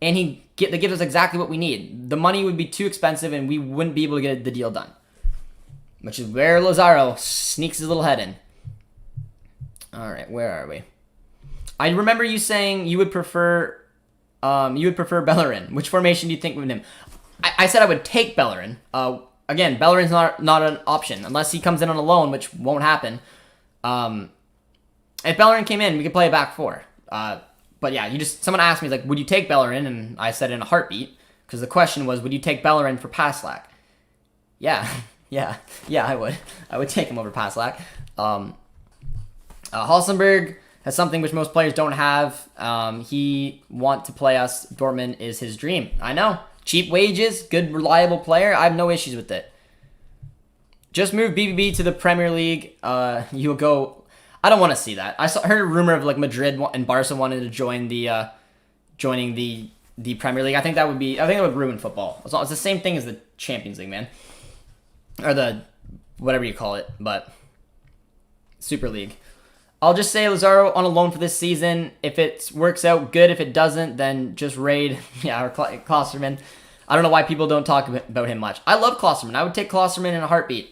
And they give us exactly what we need. The money would be too expensive, and we wouldn't be able to get the deal done. Which is where Lazaro sneaks his little head in. All right, where are we? I remember you saying you would prefer Bellerin. Which formation do you think with him? I said I would take Bellerin. Again, Bellerin's not an option unless he comes in on a loan, which won't happen. If Bellerin came in, we could play a back four. But yeah, someone asked me, like, would you take Bellerin? And I said in a heartbeat, because the question was, would you take Bellerin for Paslak? Yeah, I would. I would take him over Paslak. Halstenberg has something which most players don't have. He want to play us. Dortmund is his dream. I know. Cheap wages, good, reliable player. I have no issues with it. Just move BVB to the Premier League. You'll go. I don't want to see that. Heard a rumor of like Madrid and Barca wanted to join joining the Premier League. I think that would ruin football. It's the same thing as the Champions League, man, or the whatever you call it, but Super League. I'll just say Lazaro on a loan for this season. If it works out, good. If it doesn't, then just raid. Yeah, or Klosterman. I don't know why people don't talk about him much. I love Klosterman. I would take Klosterman in a heartbeat.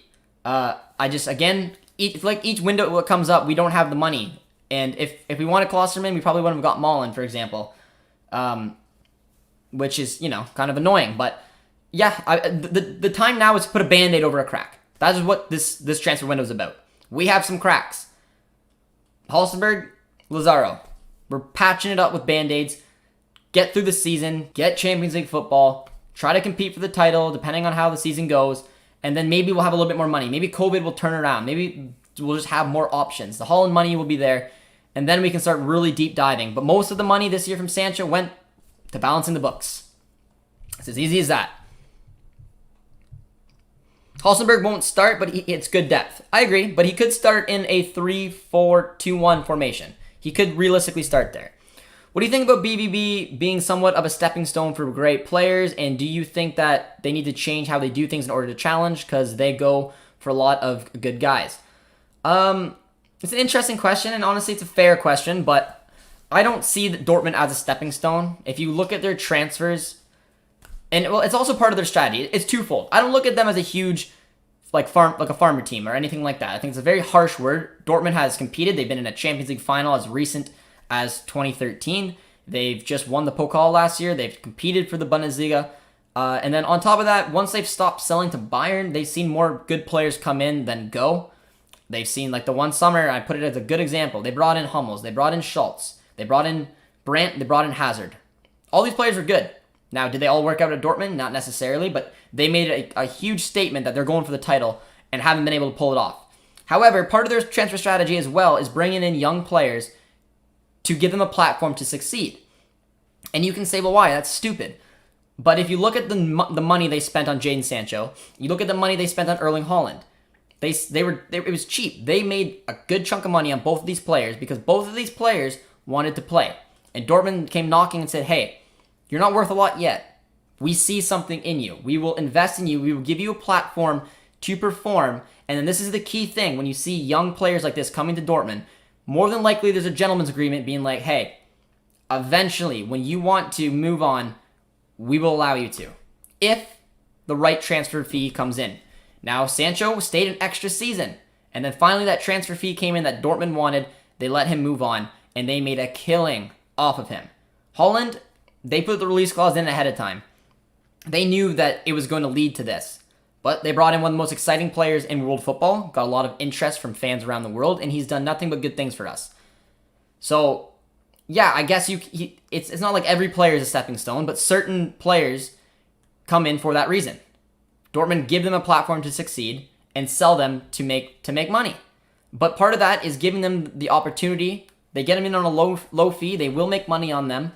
Each window that comes up, we don't have the money. And if we wanted Klosterman, we probably wouldn't have got Malen, for example. Which is, kind of annoying. But yeah, the time now is to put a Band-Aid over a crack. That is what this transfer window is about. We have some cracks. Halstenberg, Lazaro. We're patching it up with Band-Aids. Get through the season. Get Champions League football. Try to compete for the title, depending on how the season goes. And then maybe we'll have a little bit more money. Maybe COVID will turn around. Maybe we'll just have more options. The Holland money will be there. And then we can start really deep diving. But most of the money this year from Sancho went to balancing the books. It's as easy as that. Halstenberg won't start, but it's good depth. I agree, but he could start in a 3-4-2-1 formation. He could realistically start there. What do you think about BVB being somewhat of a stepping stone for great players, and do you think that they need to change how they do things in order to challenge, because they go for a lot of good guys? It's an interesting question, and honestly, it's a fair question, but I don't see Dortmund as a stepping stone. If you look at their transfers, and well, it's also part of their strategy. It's twofold. I don't look at them as a huge like a farmer team or anything like that. I think it's a very harsh word. Dortmund has competed. They've been in a Champions League final as recent as 2013. They've just won the Pokal last year. They've competed for the Bundesliga. And then on top of that, once they've stopped selling to Bayern, they've seen more good players come in than go. They've seen, like the one summer, I put it as a good example. They brought in Hummels. They brought in Schultz. They brought in Brandt. They brought in Hazard. All these players are good. Now, did they all work out at Dortmund? Not necessarily, but they made a huge statement that they're going for the title and haven't been able to pull it off. However, part of their transfer strategy as well is bringing in young players to give them a platform to succeed. And you can say, well, why? That's stupid. But if you look at the money they spent on Jadon Sancho, you look at the money they spent on Erling Haaland, it was cheap. They made a good chunk of money on both of these players because both of these players wanted to play. And Dortmund came knocking and said, hey, you're not worth a lot yet. We see something in you. We will invest in you. We will give you a platform to perform. And then this is the key thing. When you see young players like this coming to Dortmund, more than likely there's a gentleman's agreement being like, hey, eventually when you want to move on, we will allow you to, if the right transfer fee comes in. Now, Sancho stayed an extra season. And then finally that transfer fee came in that Dortmund wanted. They let him move on. And they made a killing off of him. Haaland, they put the release clause in ahead of time. They knew that it was going to lead to this. But they brought in one of the most exciting players in world football, got a lot of interest from fans around the world, and he's done nothing but good things for us. So, yeah, I guess it's not like every player is a stepping stone, but certain players come in for that reason. Dortmund give them a platform to succeed and sell them to make money. But part of that is giving them the opportunity. They get them in on a low fee. They will make money on them,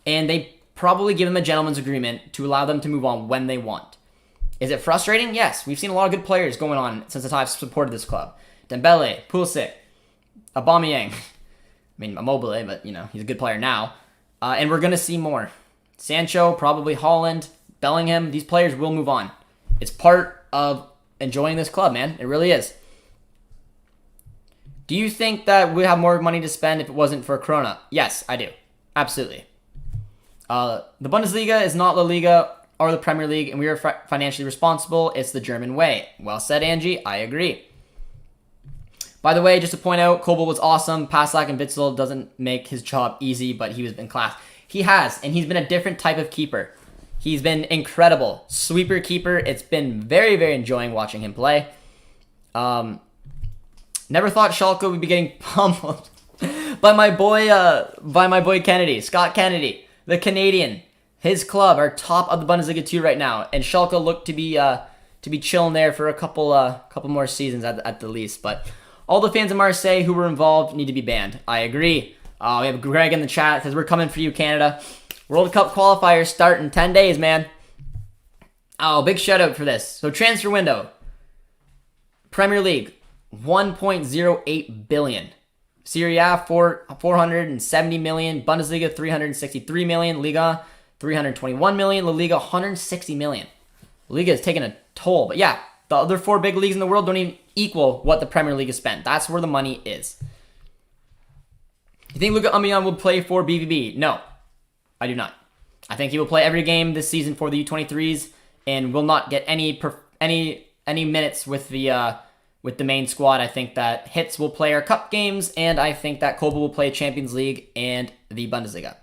and they probably give them a gentleman's agreement to allow them to move on when they want. Is it frustrating? Yes. We've seen a lot of good players going on since the time I've supported this club. Dembele, Pulisic, Aubameyang. I mean, Immobile, but, he's a good player now. And we're going to see more. Sancho, probably Haaland, Bellingham. These players will move on. It's part of enjoying this club, man. It really is. Do you think that we'd have more money to spend if it wasn't for Corona? Yes, I do. Absolutely. The Bundesliga is not La Liga or the Premier League, and we are financially responsible. It's the German way. Well said, Angie. I agree. By the way, just to point out, Kobel was awesome. Paslak and Witzel doesn't make his job easy, but he was in class. He has, and he's been a different type of keeper. He's been incredible. Sweeper keeper. It's been very, very enjoying watching him play. Never thought Schalke would be getting pummeled by my boy Kennedy, Scott Kennedy, the Canadian. His club are top of the Bundesliga 2 right now, and Schalke look to be chilling there for a couple more seasons at the least. But all the fans of Marseille who were involved need to be banned. I agree. We have Greg in the chat because we're coming for you, Canada. World Cup qualifiers start in 10 days, man. Oh, big shout out for this. So transfer window. Premier League, 1.08 billion. Serie A, 470 million. Bundesliga, 363 million. Liga, 321 million. La Liga, 160 million. La Liga is taking a toll. But yeah, the other 4 big leagues in the world don't even equal what the Premier League has spent. That's where the money is. You think Luka Amian will play for BVB? No, I do not. I think he will play every game this season for the U23s and will not get any minutes with the main squad. I think that Hitz will play our cup games, and I think that Kobel will play Champions League and the Bundesliga.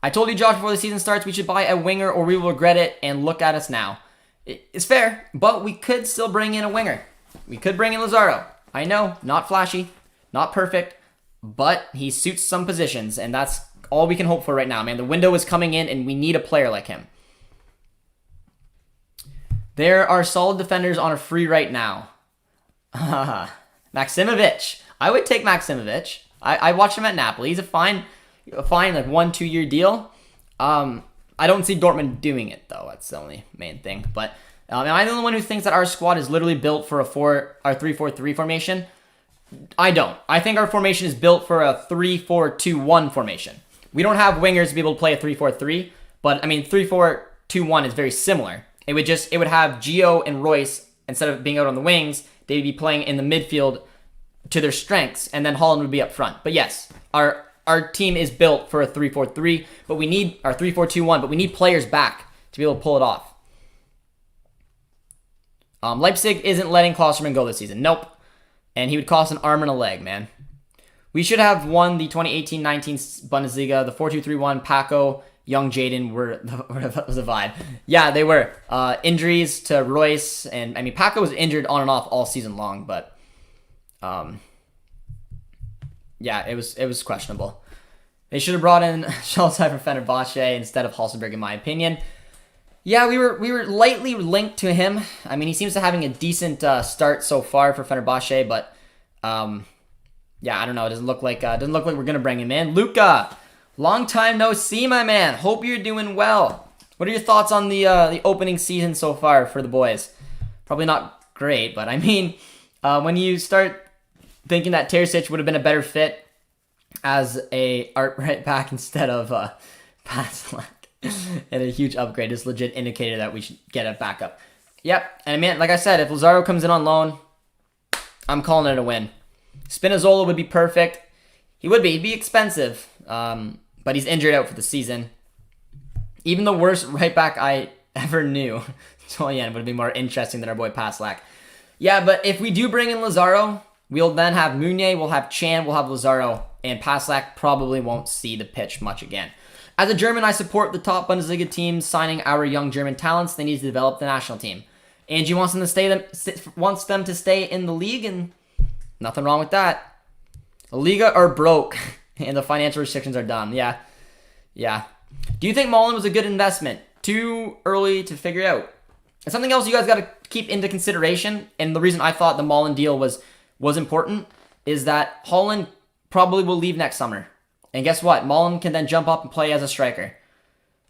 I told you, Josh, before the season starts, we should buy a winger or we will regret it, and look at us now. It's fair, but we could still bring in a winger. We could bring in Lazaro. I know, not flashy, not perfect, but he suits some positions, and that's all we can hope for right now, man. The window is coming in, and we need a player like him. There are solid defenders on a free right now. Maximovic. I would take Maximovic. I watched him at Napoli. He's a fine like 1-2 year deal. I don't see Dortmund doing it though. That's the only main thing. But am I the only one who thinks that our squad is literally built for our 3-4-3 formation? I don't. I think our formation is built for a 3-4-2-1 formation. We don't have wingers to be able to play a 3-4-3, but I mean 3-4-2-1 is very similar. It would have Gio and Royce, instead of being out on the wings, they'd be playing in the midfield to their strengths, and then Haaland would be up front. But yes, our team is built for a 3-4-3, but we need our 3-4-2-1, but we need players back to be able to pull it off. Leipzig isn't letting Klosterman go this season. Nope. And he would cost an arm and a leg, man. We should have won the 2018-19 Bundesliga. The 4-2-3-1, Paco, young Jadon were the vibe. Yeah, they were. Injuries to Royce, and I mean, Paco was injured on and off all season long, but yeah, it was questionable. They should have brought in Schalke for Fenerbahce instead of Halstenberg, in my opinion. Yeah, we were lightly linked to him. I mean, he seems to having a decent start so far for Fenerbahce, but yeah, I don't know. It doesn't look like we're gonna bring him in. Luka, long time no see, my man. Hope you're doing well. What are your thoughts on the opening season so far for the boys? Probably not great, but I mean, when you start thinking that Terzic would have been a better fit as a art right back instead of Paslak. And a huge upgrade is legit indicator that we should get a backup. Yep, and I mean, like I said, if Lazaro comes in on loan, I'm calling it a win. Spinazzola would be perfect. He'd be expensive, but he's injured out for the season. Even the worst right back I ever knew, Tolyan, would be more interesting than our boy Paslak. Yeah, but if we do bring in Lazaro, we'll then have Meunier, we'll have Chan, we'll have Lazaro, and Paslak probably won't see the pitch much again. As a German, I support the top Bundesliga teams signing our young German talents. They need to develop the national team. Angie wants them to stay in the league, and nothing wrong with that. The Liga are broke, and the financial restrictions are done. Yeah. Do you think Mullen was a good investment? Too early to figure out. And something else you guys got to keep into consideration, and the reason I thought the Mullen deal was important, is that Holland probably will leave next summer. And guess what? Mullen can then jump up and play as a striker.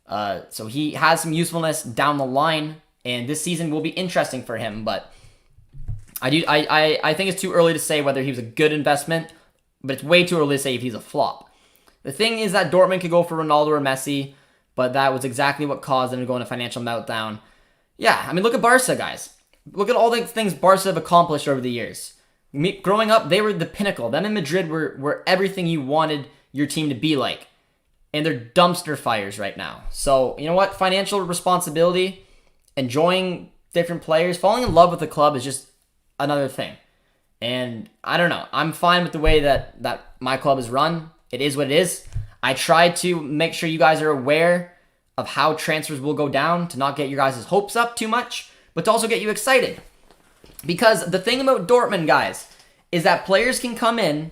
So he has some usefulness down the line, and this season will be interesting for him. But I think it's too early to say whether he was a good investment, but it's way too early to say if he's a flop. The thing is that Dortmund could go for Ronaldo or Messi, but that was exactly what caused them to go in a financial meltdown. Yeah, I mean, look at Barca, guys. Look at all the things Barca have accomplished over the years. Growing up, they were the pinnacle. Them in Madrid were everything you wanted your team to be like. And they're dumpster fires right now. So, you know what? Financial responsibility, enjoying different players, falling in love with the club is just another thing. And I don't know. I'm fine with the way that my club is run. It is what it is. I try to make sure you guys are aware of how transfers will go down to not get your guys' hopes up too much, but to also get you excited. Because the thing about Dortmund, guys, is that players can come in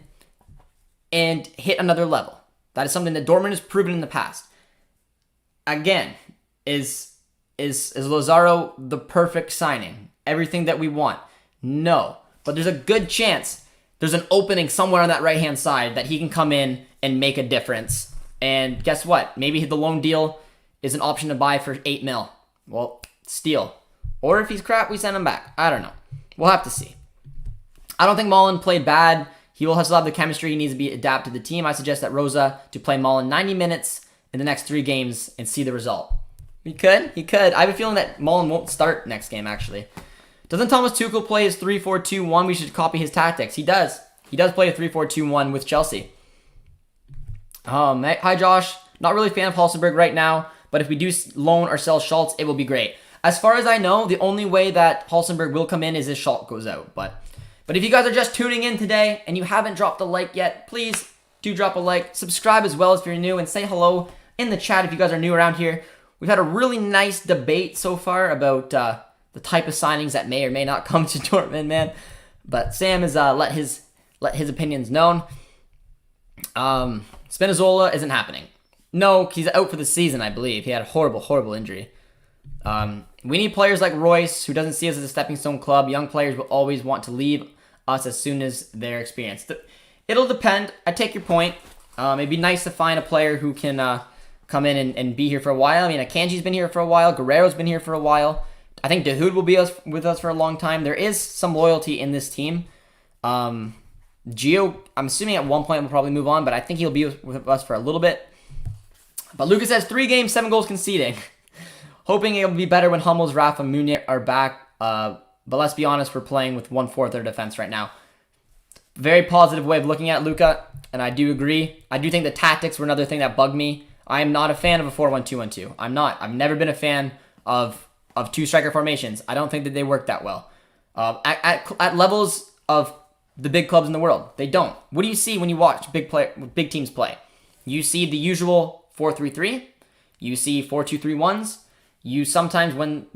and hit another level. That is something that Dortmund has proven in the past. Again, is Lazaro the perfect signing? Everything that we want? No. But there's a good chance there's an opening somewhere on that right-hand side that he can come in and make a difference. And guess what? Maybe the loan deal is an option to buy for 8 mil. Well, steal. Or if he's crap, we send him back. I don't know. We'll have to see. I don't think Mullen played bad. He will still have the chemistry. He needs to be adapted to the team. I suggest that Rosa to play Mullen 90 minutes in the next 3 games and see the result. He could. I have a feeling that Mullen won't start next game, actually. Doesn't Thomas Tuchel play his 3-4-2-1? We should copy his tactics. He does. He does play a 3-4-2-1 with Chelsea. Hi, Josh. Not really a fan of Halstenberg right now, but if we do loan or sell Schultz, it will be great. As far as I know, the only way that Halstenberg will come in is if Schultz goes out. But if you guys are just tuning in today and you haven't dropped a like yet, please do drop a like. Subscribe as well if you're new, and say hello in the chat if you guys are new around here. We've had a really nice debate so far about the type of signings that may or may not come to Dortmund, man. But Sam has let his opinions known. Spinazzola isn't happening. No, he's out for the season, I believe. He had a horrible injury. We need players like Royce, who doesn't see us as a stepping stone club. Young players will always want to leave us as soon as they're experienced. It'll depend. I take your point. It'd be nice to find a player who can come in and be here for a while. I mean, Akanji's been here for a while. Guerrero's been here for a while. I think Dahoud will be with us for a long time. There is some loyalty in this team. Gio, I'm assuming at one point will probably move on, but I think he'll be with us for a little bit. But Lucas has 3 games, 7 goals conceding. Hoping it'll be better when Hummels, Rafa, and Meunier are back. But let's be honest, we're playing with 1/4 of their defense right now. Very positive way of looking at Luka, and I do agree. I do think the tactics were another thing that bugged me. I am not a fan of a 4-1-2-1-2. I'm not. I've never been a fan of 2 striker formations. I don't think that they work that well. At levels of the big clubs in the world, they don't. What do you see when you watch big teams play? You see the usual 4-3-3. You see 4-2-3-1s. You sometimes, when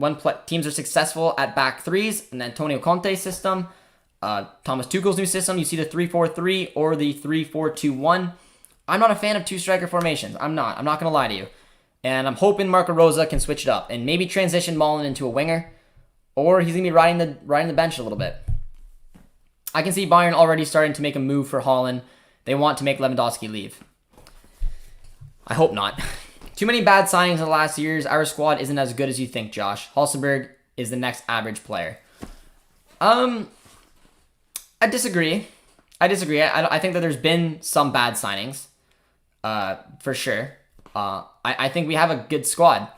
teams are successful at back threes, an Antonio Conte system, Thomas Tuchel's new system, you see the 3-4-3 or the 3-4-2-1. I'm not a fan of 2 striker formations. I'm not going to lie to you. And I'm hoping Marco Rosa can switch it up and maybe transition Mullen into a winger, or he's going to be riding the bench a little bit. I can see Bayern already starting to make a move for Haaland. They want to make Lewandowski leave. I hope not. Too many bad signings in the last years. Our squad isn't as good as you think, Josh. Halstenberg is the next average player. I disagree. I think that there's been some bad signings, for sure. I think we have a good squad.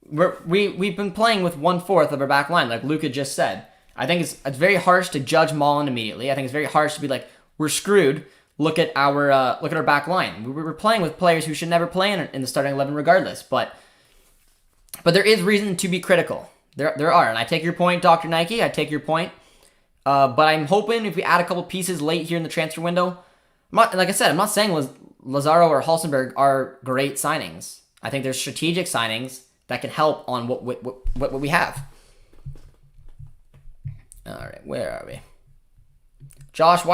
We've been playing with 1/4 of our back line, like Luka just said. I think it's very harsh to judge Mullen immediately. I think it's very harsh to be like, we're screwed. Look at our back line. We're playing with players who should never play in the starting 11 regardless. But there is reason to be critical. There are, and I take your point, Dr. Nike. I take your point. But I'm hoping if we add a couple pieces late here in the transfer window, like I said, I'm not saying Lazaro or Halstenberg are great signings. I think there's strategic signings that can help on what we have. All right, where are we? Josh,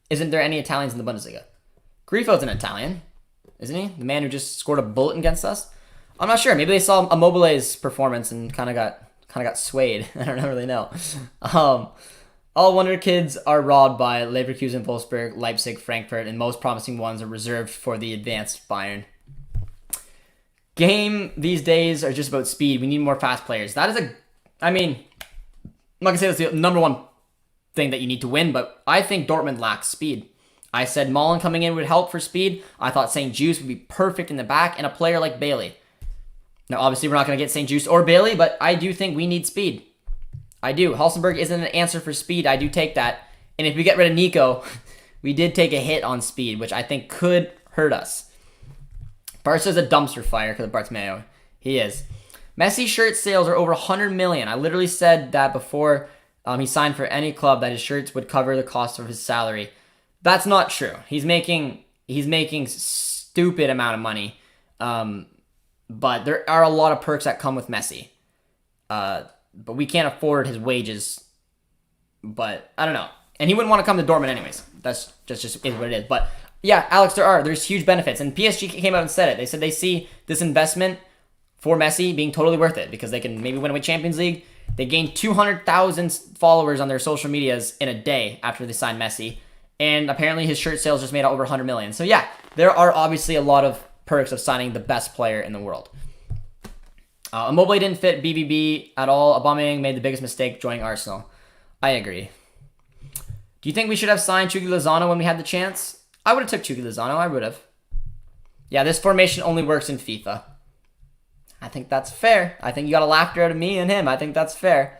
isn't there any Italians in the Bundesliga? Grifo's an Italian, isn't he? The man who just scored a bullet against us? I'm not sure. Maybe they saw Immobile's performance and kind of got swayed. I don't really know. All wonder kids are robbed by Leverkusen, Wolfsburg, Leipzig, Frankfurt, and most promising ones are reserved for the advanced Bayern. Game these days are just about speed. We need more fast players. That is I'm not going to say that's the number one thing that you need to win, but I think Dortmund lacks speed. I said Mullen coming in would help for speed. I thought St. Juice would be perfect in the back, and a player like Bailey. Now, obviously, we're not going to get St. Juice or Bailey, but I do think we need speed. I do. Halstenberg isn't an answer for speed. I do take that. And if we get rid of Nico, we did take a hit on speed, which I think could hurt us. Barca's a dumpster fire because of Bartomeu. He is. Messi shirt sales are over 100 million. I literally said that before he signed for any club that his shirts would cover the cost of his salary. That's not true. He's making stupid amount of money. But there are a lot of perks that come with Messi. But we can't afford his wages. But I don't know. And he wouldn't want to come to Dortmund anyways. That's just is what it is. But yeah, Alex, there's huge benefits. And PSG came out and said it. They said they see this investment for Messi being totally worth it because they can maybe win a Champions League. They gained 200,000 followers on their social medias in a day after they signed Messi. And apparently his shirt sales just made out over 100 million. So yeah, there are obviously a lot of perks of signing the best player in the world. Immobile didn't fit BVB at all. Aubameyang made the biggest mistake joining Arsenal. I agree. Do you think we should have signed Chucky Lozano when we had the chance? I would have took Chucky Lozano. I would have. Yeah, this formation only works in FIFA. I think that's fair. I think you got a laughter out of me and him. I think that's fair.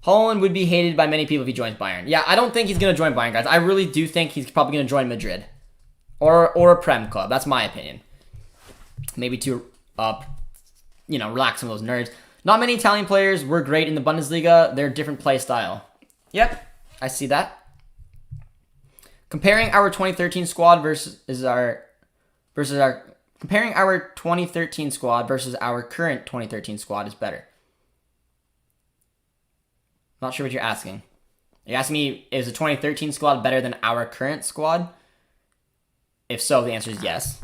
Haaland would be hated by many people if he joins Bayern. Yeah, I don't think he's going to join Bayern, guys. I really do think he's probably going to join Madrid. Or a Prem club. That's my opinion. Maybe to, relax some of those nerds. Not many Italian players were great in the Bundesliga. They're a different play style. Yep, I see that. Comparing our 2013 squad comparing our 2013 squad versus our current 2013 squad is better. Not sure what you're asking. Are you asking me, is the 2013 squad better than our current squad? If so, the answer is yes.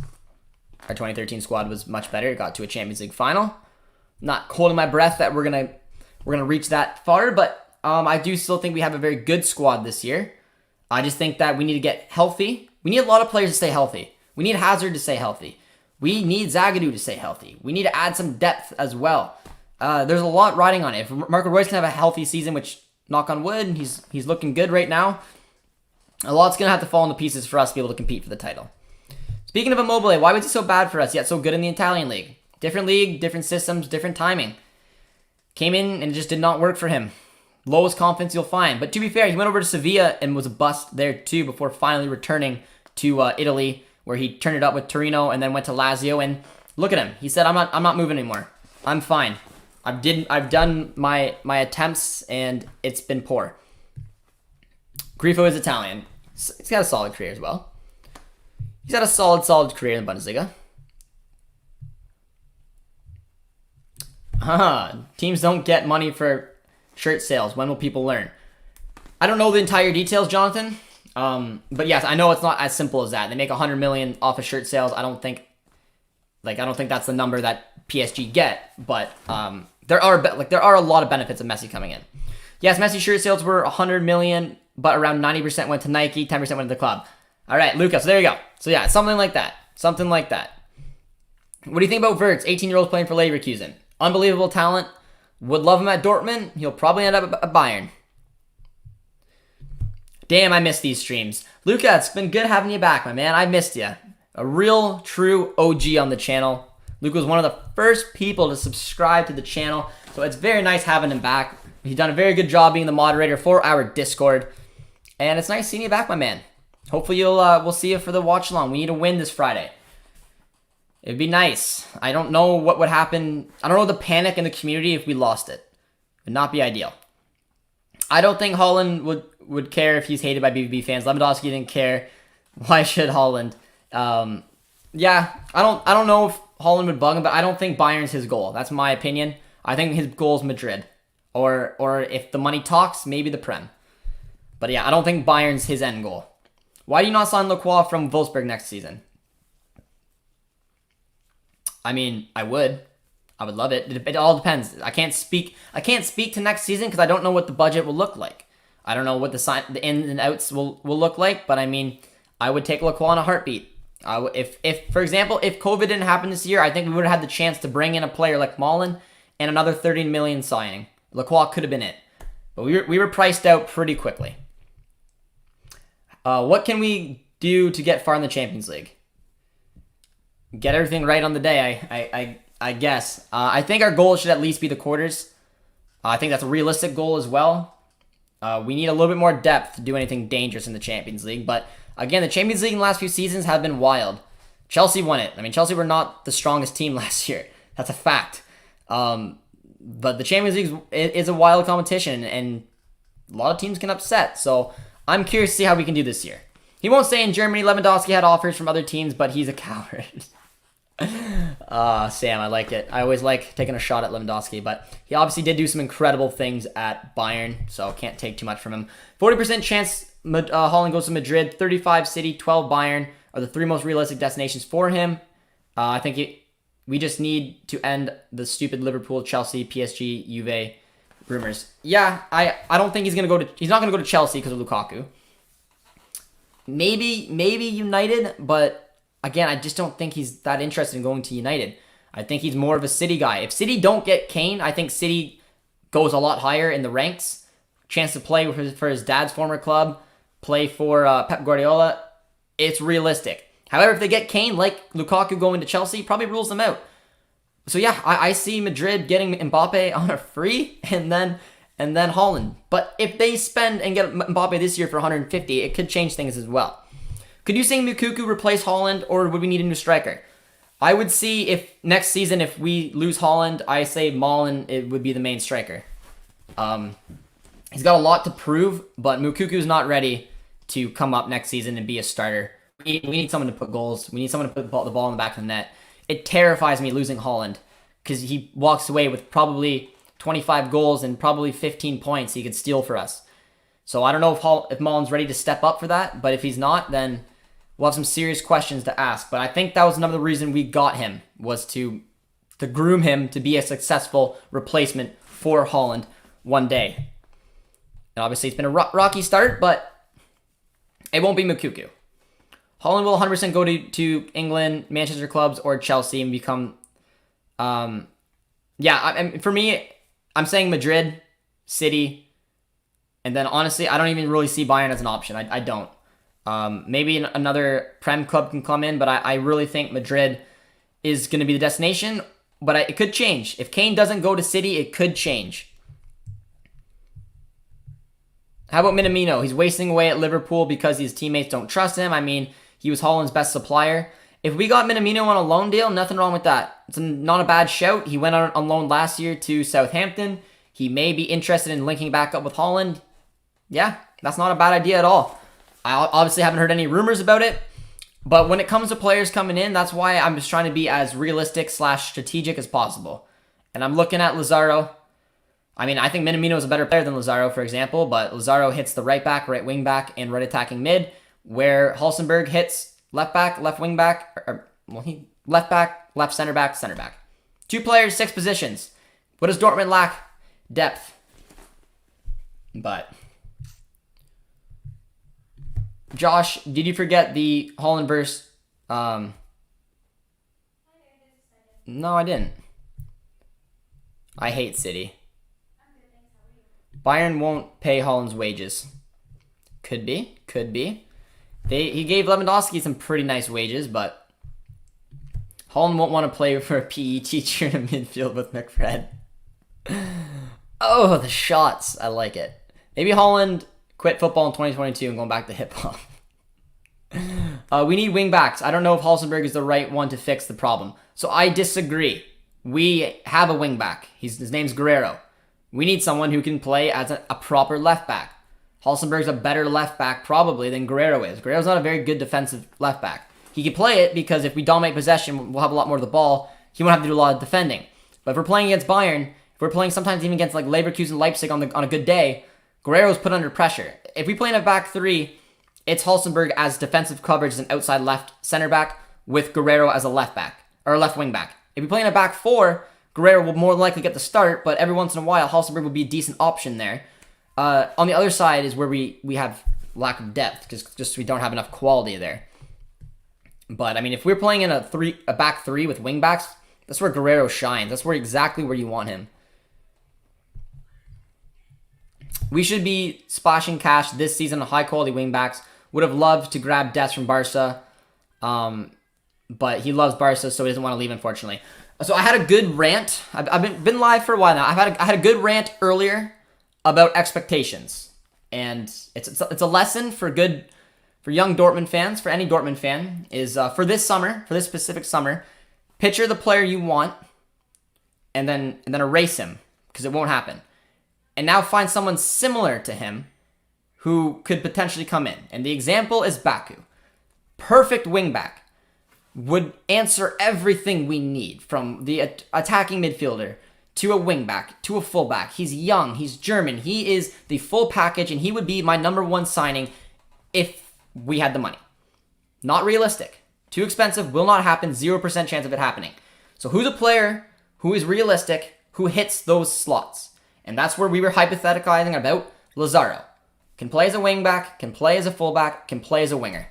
Our 2013 squad was much better. It got to a Champions League final. Not holding my breath that we're gonna reach that far, but I do still think we have a very good squad this year. I just think that we need to get healthy. We need a lot of players to stay healthy. We need Hazard to stay healthy. We need Zagadou to stay healthy. We need to add some depth as well. There's a lot riding on it. If Marco Reus can have a healthy season, which, knock on wood, he's looking good right now, a lot's going to have to fall into pieces for us to be able to compete for the title. Speaking of Immobile, why was he so bad for us, yet so good in the Italian league? Different league, different systems, different timing. Came in and it just did not work for him. Lowest confidence you'll find. But to be fair, he went over to Sevilla and was a bust there too before finally returning to Italy, where he turned it up with Torino and then went to Lazio. And look at him. He said, I'm not moving anymore. I'm fine. I've done my attempts and it's been poor. Grifo is Italian. He's got a solid career as well. He's had a solid career in the Bundesliga. Teams don't get money for shirt sales. When will people learn? I don't know the entire details, Jonathan. But yes, I know it's not as simple as that. They make 100 million off of shirt sales. I don't think Like, I don't think that's the number that PSG get, but there are a lot of benefits of Messi coming in. Yes, Messi shirt sales were 100 million, but around 90% went to Nike, 10% went to the club. All right, Lucas, so there you go. So yeah, something like that. Something like that. What do you think about Wirtz, 18-year-old playing for Leverkusen? Unbelievable talent. Would love him at Dortmund. He'll probably end up at Bayern. Damn, I missed these streams. Luca, it's been good having you back, my man. I missed you. A real, true OG on the channel. Luca was one of the first people to subscribe to the channel, so it's very nice having him back. He's done a very good job being the moderator for our Discord, and it's nice seeing you back, my man. Hopefully we'll see you for the watch along. We need a win this Friday. It'd be nice. I don't know what would happen. I don't know the panic in the community if we lost it. It would not be ideal. I don't think Haaland would care if he's hated by BVB fans. Lewandowski didn't care. Why should Haaland? Yeah, I don't know if Haaland would bug him, but I don't think Bayern's his goal. That's my opinion. I think his goal is Madrid. Or if the money talks, maybe the Prem. But yeah, I don't think Bayern's his end goal. Why do you not sign Lacroix from Wolfsburg next season? I mean, I would love it. It all depends. I can't speak to next season because I don't know what the budget will look like. I don't know what the ins and outs will look like. But I mean, I would take Lacroix in a heartbeat. If for example, if COVID didn't happen this year, I think we would have had the chance to bring in a player like Malen and another 13 million signing. Lacroix could have been it, but we were priced out pretty quickly. What can we do to get far in the Champions League? Get everything right on the day, I guess. I think our goal should at least be the quarters. I think that's a realistic goal as well. We need a little bit more depth to do anything dangerous in the Champions League. But again, the Champions League in the last few seasons have been wild. Chelsea won it. I mean, Chelsea were not the strongest team last year. That's a fact. But the Champions League is a wild competition, and a lot of teams can upset. So I'm curious to see how we can do this year. He won't stay in Germany. Lewandowski had offers from other teams, but he's a coward. Sam, I like it. I always like taking a shot at Lewandowski, but he obviously did do some incredible things at Bayern, so can't take too much from him. 40% chance Haaland goes to Madrid, 35 City, 12 Bayern are the three most realistic destinations for him. I think we just need to end the stupid Liverpool, Chelsea, PSG, Juve rumors. Yeah, I don't think he's not gonna go to Chelsea because of Lukaku. Maybe United, but again, I just don't think he's that interested in going to United. I think he's more of a City guy. If City don't get Kane, I think City goes a lot higher in the ranks. Chance to play for his dad's former club, play for Pep Guardiola. It's realistic. However, if they get Kane, like Lukaku going to Chelsea, probably rules them out. So yeah, I see Madrid getting Mbappe on a free and then Haaland. But if they spend and get Mbappe this year for 150, it could change things as well. Could you see Moukoko replace Haaland, or would we need a new striker? I would see if next season, if we lose Haaland, I say Malen it would be the main striker. He's got a lot to prove, but Moukoukou's not ready to come up next season and be a starter. We need someone to put goals. We need someone to put the ball in the back of the net. It terrifies me losing Haaland because he walks away with probably 25 goals and probably 15 points he could steal for us. So I don't know if Malen's ready to step up for that, but if he's not, then we'll have some serious questions to ask. But I think that was another reason we got him, was to groom him to be a successful replacement for Haaland one day. And obviously it's been a rocky start, but it won't be Moukoko. Haaland will 100% go to England, Manchester clubs, or Chelsea and become... for me, I'm saying Madrid, City, and then honestly, I don't even really see Bayern as an option. I don't. Maybe another Prem club can come in, but I really think Madrid is going to be the destination. But it could change. If Kane doesn't go to City, it could change. How about Minamino? He's wasting away at Liverpool because his teammates don't trust him. I mean, he was Haaland's best supplier. If we got Minamino on a loan deal, nothing wrong with that. It's not a bad shout. He went on loan last year to Southampton. He may be interested in linking back up with Haaland. Yeah, that's not a bad idea at all. I obviously haven't heard any rumors about it, but when it comes to players coming in, that's why I'm just trying to be as realistic / strategic as possible. And I'm looking at Lazaro. I mean, I think Minamino is a better player than Lazaro, for example, but Lazaro hits the right back, right wing back, and right attacking mid, where Halstenberg hits left back, left wing back. left back, left center back, center back. 2 players, 6 positions. What does Dortmund lack? Depth. But Josh, did you forget the Holland versus? No, I didn't. I hate City. Bayern won't pay Holland's wages. Could be. He gave Lewandowski some pretty nice wages, but Holland won't want to play for a PE teacher in a midfield with McFred. Oh, the shots. I like it. Maybe Holland quit football in 2022 and going back to hip-hop. We need wing backs. I don't know if Halstenberg is the right one to fix the problem. So I disagree. We have a wing back. His name's Guerrero. We need someone who can play as a proper left back. Halstenberg's a better left back probably than Guerrero is. Guerrero's not a very good defensive left back. He can play it because if we dominate possession, we'll have a lot more of the ball. He won't have to do a lot of defending. But if we're playing against Bayern, if we're playing sometimes even against like Leverkusen, Leipzig on a good day, Guerrero's put under pressure. If we play in a back 3, it's Halstenberg as defensive coverage as an outside left center back with Guerrero as a left back or a left wing back. If we play in a back 4, Guerrero will more likely get the start, but every once in a while, Halstenberg will be a decent option there. On the other side is where we have lack of depth because just we don't have enough quality there. But I mean, if we're playing in a back 3 with wing backs, that's where Guerrero shines. That's exactly where you want him. We should be splashing cash this season on high-quality wingbacks. Would have loved to grab Des from Barca, but he loves Barca, so he doesn't want to leave, unfortunately. So I had a good rant. I've been live for a while now. I had a good rant earlier about expectations, and it's a lesson for young Dortmund fans, for any Dortmund fan, is for this specific summer, picture the player you want, and then erase him because it won't happen. And now find someone similar to him who could potentially come in. And the example is Baku. Perfect wingback. Would answer everything we need from the attacking midfielder to a wingback to a fullback. He's young. He's German. He is the full package, and he would be my number 1 signing if we had the money. Not realistic. Too expensive. Will not happen. 0% chance of it happening. So who's a player who is realistic, who hits those slots? And that's where we were hypotheticizing about Lazaro. Can play as a wingback, can play as a fullback, can play as a winger.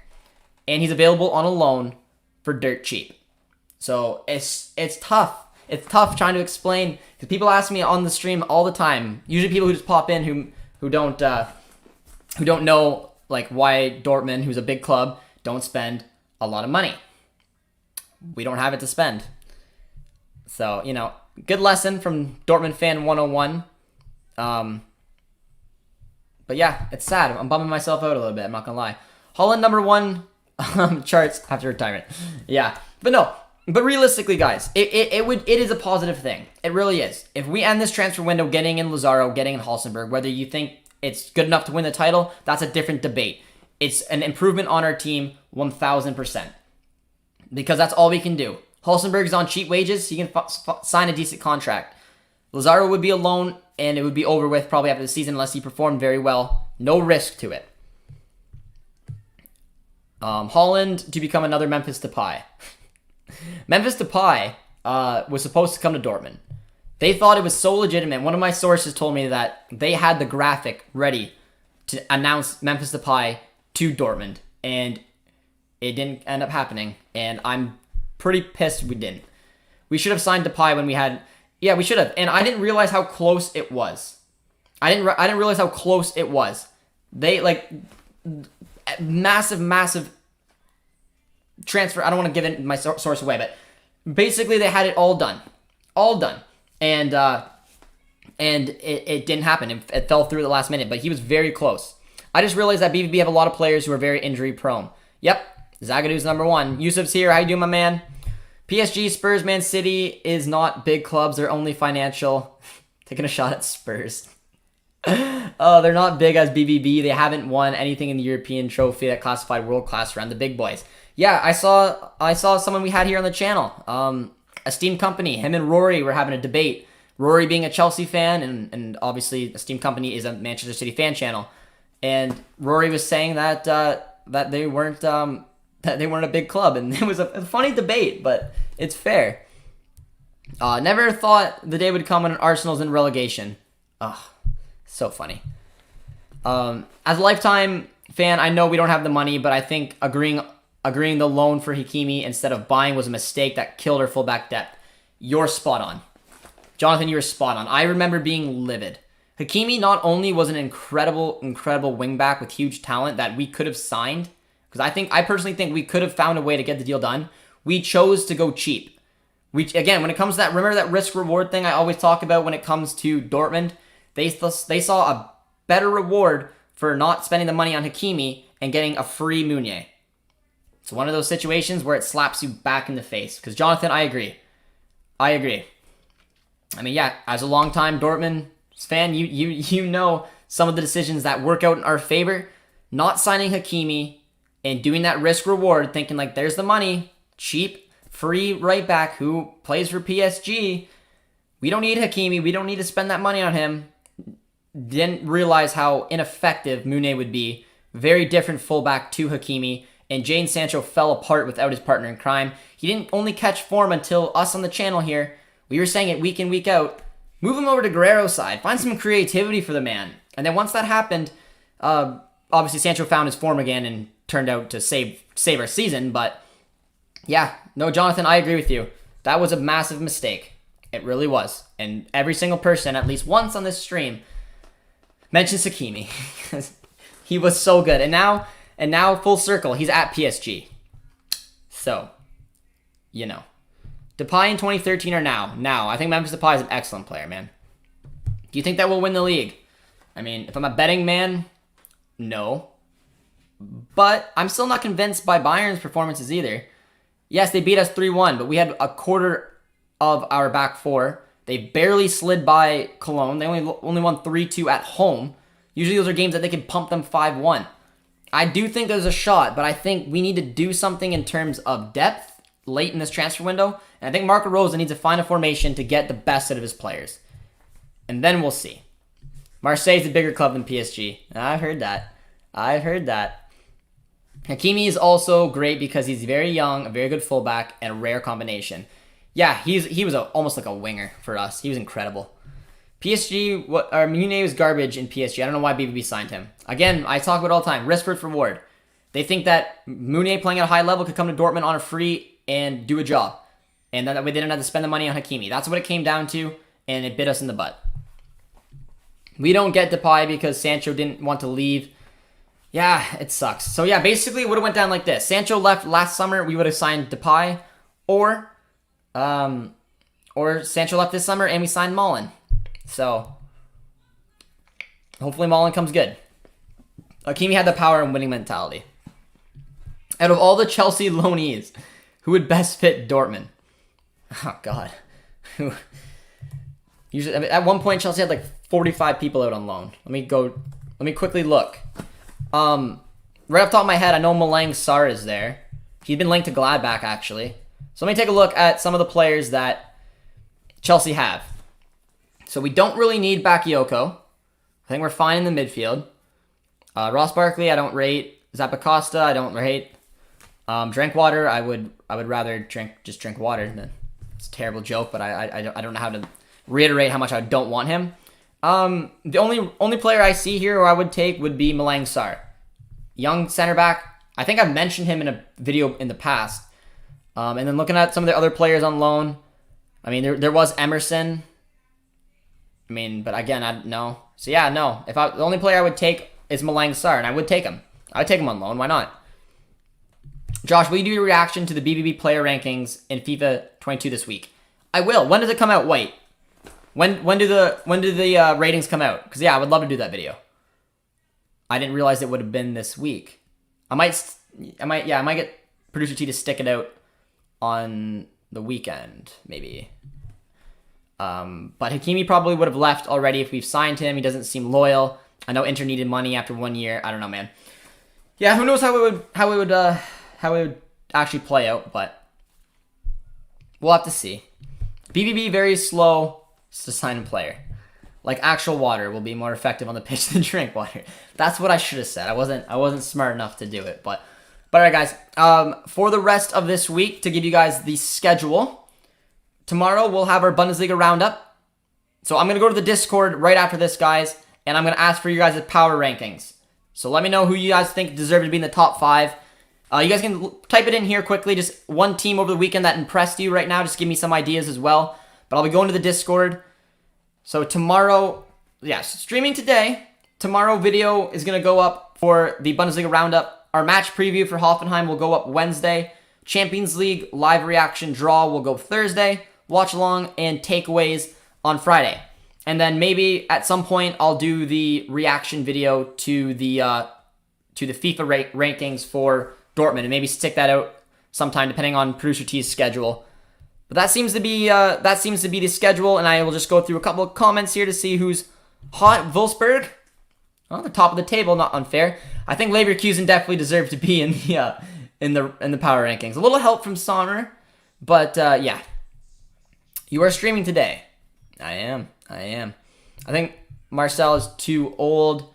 And he's available on a loan for dirt cheap. So it's tough. It's tough trying to explain, because people ask me on the stream all the time. Usually people who just pop in who don't know like why Dortmund, who's a big club, don't spend a lot of money. We don't have it to spend. So, good lesson from Dortmund fan 101. But yeah, it's sad. I'm bumming myself out a little bit. I'm not gonna lie. Holland number 1 charts after retirement. Yeah, but realistically, guys, it is a positive thing. It really is. If we end this transfer window getting in Lazaro, getting in Halstenberg, whether you think it's good enough to win the title, that's a different debate. It's an improvement on our team, 1,000%, because that's all we can do. Halstenberg is on cheap wages. He can sign a decent contract. Lazaro would be a loan, and it would be over with probably after the season unless he performed very well. No risk to it. Holland to become another Memphis Depay. Memphis Depay was supposed to come to Dortmund. They thought it was so legitimate. One of my sources told me that they had the graphic ready to announce Memphis Depay to Dortmund, and it didn't end up happening, and I'm pretty pissed we didn't. We should have signed Depay when we had... Yeah, we should have. And I didn't realize how close it was. I didn't realize how close it was. They, massive transfer. I don't want to give my source away, but basically they had it all done. All done. And it didn't happen. It fell through at the last minute, but he was very close. I just realized that BVB have a lot of players who are very injury prone. Yep, Zagadu's number 1. Yusuf's here. How you doing, my man? PSG, Spurs, Man City is not big clubs. They're only financial. Taking a shot at Spurs. Oh, they're not big as BVB. They haven't won anything in the European trophy that classified world class around the big boys. Yeah, I saw someone we had here on the channel. Esteemed Company. Him and Rory were having a debate. Rory being a Chelsea fan, and obviously Esteemed Company is a Manchester City fan channel. And Rory was saying that they weren't a big club, and it was a funny debate, but It's fair. Never thought the day would come when Arsenal's in relegation. Ugh, so funny. As a lifetime fan, I know we don't have the money, but I think agreeing the loan for Hakimi instead of buying was a mistake that killed our fullback depth. You're spot on. Jonathan, you were spot on. I remember being livid. Hakimi not only was an incredible wingback with huge talent that we could have signed, because I personally think we could have found a way to get the deal done. We chose to go cheap. Again, when it comes to that, remember that risk-reward thing I always talk about when it comes to Dortmund? They saw a better reward for not spending the money on Hakimi and getting a free Meunier. It's one of those situations where it slaps you back in the face. Because, Jonathan, I agree. I mean, yeah, as a longtime Dortmund fan, you know some of the decisions that work out in our favor. Not signing Hakimi and doing that risk-reward, thinking like, there's the money, cheap, free right back who plays for PSG. We don't need Hakimi. We don't need to spend that money on him. Didn't realize how ineffective Meunier would be. Very different fullback to Hakimi. And Jadon Sancho fell apart without his partner in crime. He didn't only catch form until us on the channel here. We were saying it week in, week out. Move him over to Guerrero's side. Find some creativity for the man. And then once that happened, obviously Sancho found his form again and turned out to save our season. But yeah, no, Jonathan, I agree with you. That was a massive mistake. It really was. And every single person, at least once on this stream, mentions Hakimi. He was so good. And now full circle, he's at PSG. So, you know. Depay in 2013 or now? Now. I think Memphis Depay is an excellent player, man. Do you think that we'll win the league? I mean, if I'm a betting man, no. But I'm still not convinced by Bayern's performances either. Yes, they beat us 3-1, but we had a quarter of our back four. They barely slid by Cologne. They only won 3-2 at home. Usually those are games that they can pump them 5-1. I do think there's a shot, but I think we need to do something in terms of depth late in this transfer window. And I think Marco Rose needs to find a formation to get the best out of his players. And then we'll see. Marseille's a bigger club than PSG. I've heard that. Hakimi is also great because he's very young, a very good fullback, and a rare combination. Yeah, he was almost like a winger for us. He was incredible. Meunier was garbage in PSG. I don't know why BVB signed him. Again, I talk about it all the time. Risk versus reward. They think that Meunier playing at a high level could come to Dortmund on a free and do a job. And that way they didn't have to spend the money on Hakimi. That's what it came down to, and it bit us in the butt. We don't get Depay because Sancho didn't want to leave. Yeah, it sucks. So yeah, basically it would have went down like this. Sancho left last summer, we would have signed Depay, or Sancho left this summer and we signed Mullen. So hopefully Mullen comes good. Hakimi had the power and winning mentality. Out of all the Chelsea loanees, who would best fit Dortmund? Oh God. Usually, I mean, at one point Chelsea had like 45 people out on loan. Let me quickly look. Right off the top of my head, I know Malang Sarr is there. He's been linked to Gladbach, actually. So let me take a look at some of the players that Chelsea have. So we don't really need Bakayoko. I think we're fine in the midfield. Ross Barkley, I don't rate. Zappacosta, I don't rate. Drinkwater, I would rather just drink water. It's a terrible joke, but I don't know how to reiterate how much I don't want him. The only player I see here who I would take would be Malang Sarr. Young center back. I think I've mentioned him in a video in the past. And then looking at some of the other players on loan, I mean, there was Emerson. I mean, but again, I don't know. So yeah, no. The only player I would take is Malang Sarr, and I would take him. I would take him on loan. Why not? Josh, will you do your reaction to the BVB player rankings in FIFA 22 this week? I will. When does it come out? Wait. When do the ratings come out? Because yeah, I would love to do that video. I didn't realize it would have been this week. I might get producer T to stick it out on the weekend, maybe. But Hakimi probably would have left already if we've signed him. He doesn't seem loyal. I know Inter needed money after 1 year. I don't know, man. Yeah, who knows how it would actually play out, but we'll have to see. BVB very slow to sign a player. Like actual water will be more effective on the pitch than drink water. That's what I should have said. I wasn't smart enough to do it, but But all right, guys, for the rest of this week, to give you guys the schedule, tomorrow we'll have our Bundesliga roundup. So I'm going to go to the Discord right after this, guys, and I'm going to ask for you guys' power rankings. So let me know who you guys think deserve to be in the top 5. You guys can type it in here quickly. Just one team over the weekend that impressed you right now. Just give me some ideas as well. But I'll be going to the Discord. So tomorrow, yes, streaming today. Tomorrow video is going to go up for the Bundesliga roundup. Our match preview for Hoffenheim will go up Wednesday. Champions League live reaction draw will go Thursday. Watch along and takeaways on Friday. And then maybe at some point I'll do the reaction video to the FIFA rankings for Dortmund and maybe stick that out sometime depending on Producer T's schedule. But that seems to be the schedule, and I will just go through a couple of comments here to see who's hot. Wolfsburg, on the top of the table, not unfair. I think Leverkusen definitely deserve to be in the power rankings. A little help from Sommer, but yeah. You are streaming today. I am. I think Marcel is too old.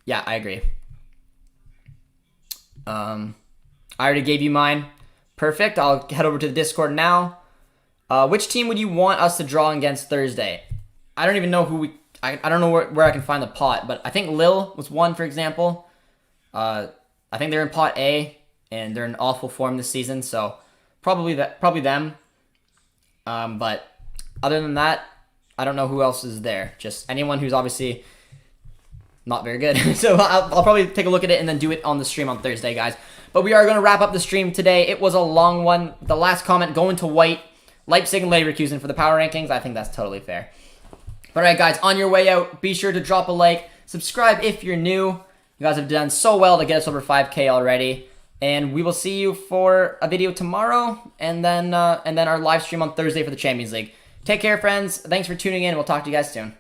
Yeah, I agree. I already gave you mine. Perfect. I'll head over to the Discord now. Which team would you want us to draw against Thursday? I don't even know who we... I don't know where I can find the pot, but I think Lille was one, for example. I think they're in pot A, and they're in awful form this season, so probably them. But other than that, I don't know who else is there. Just anyone who's obviously not very good. So I'll probably take a look at it and then do it on the stream on Thursday, guys. But we are going to wrap up the stream today. It was a long one. The last comment, going to white, Leipzig and Leverkusen for the power rankings. I think that's totally fair. All right, guys, on your way out, be sure to drop a like, subscribe if you're new. You guys have done so well to get us over 5K already. And we will see you for a video tomorrow and then our live stream on Thursday for the Champions League. Take care, friends. Thanks for tuning in. We'll talk to you guys soon.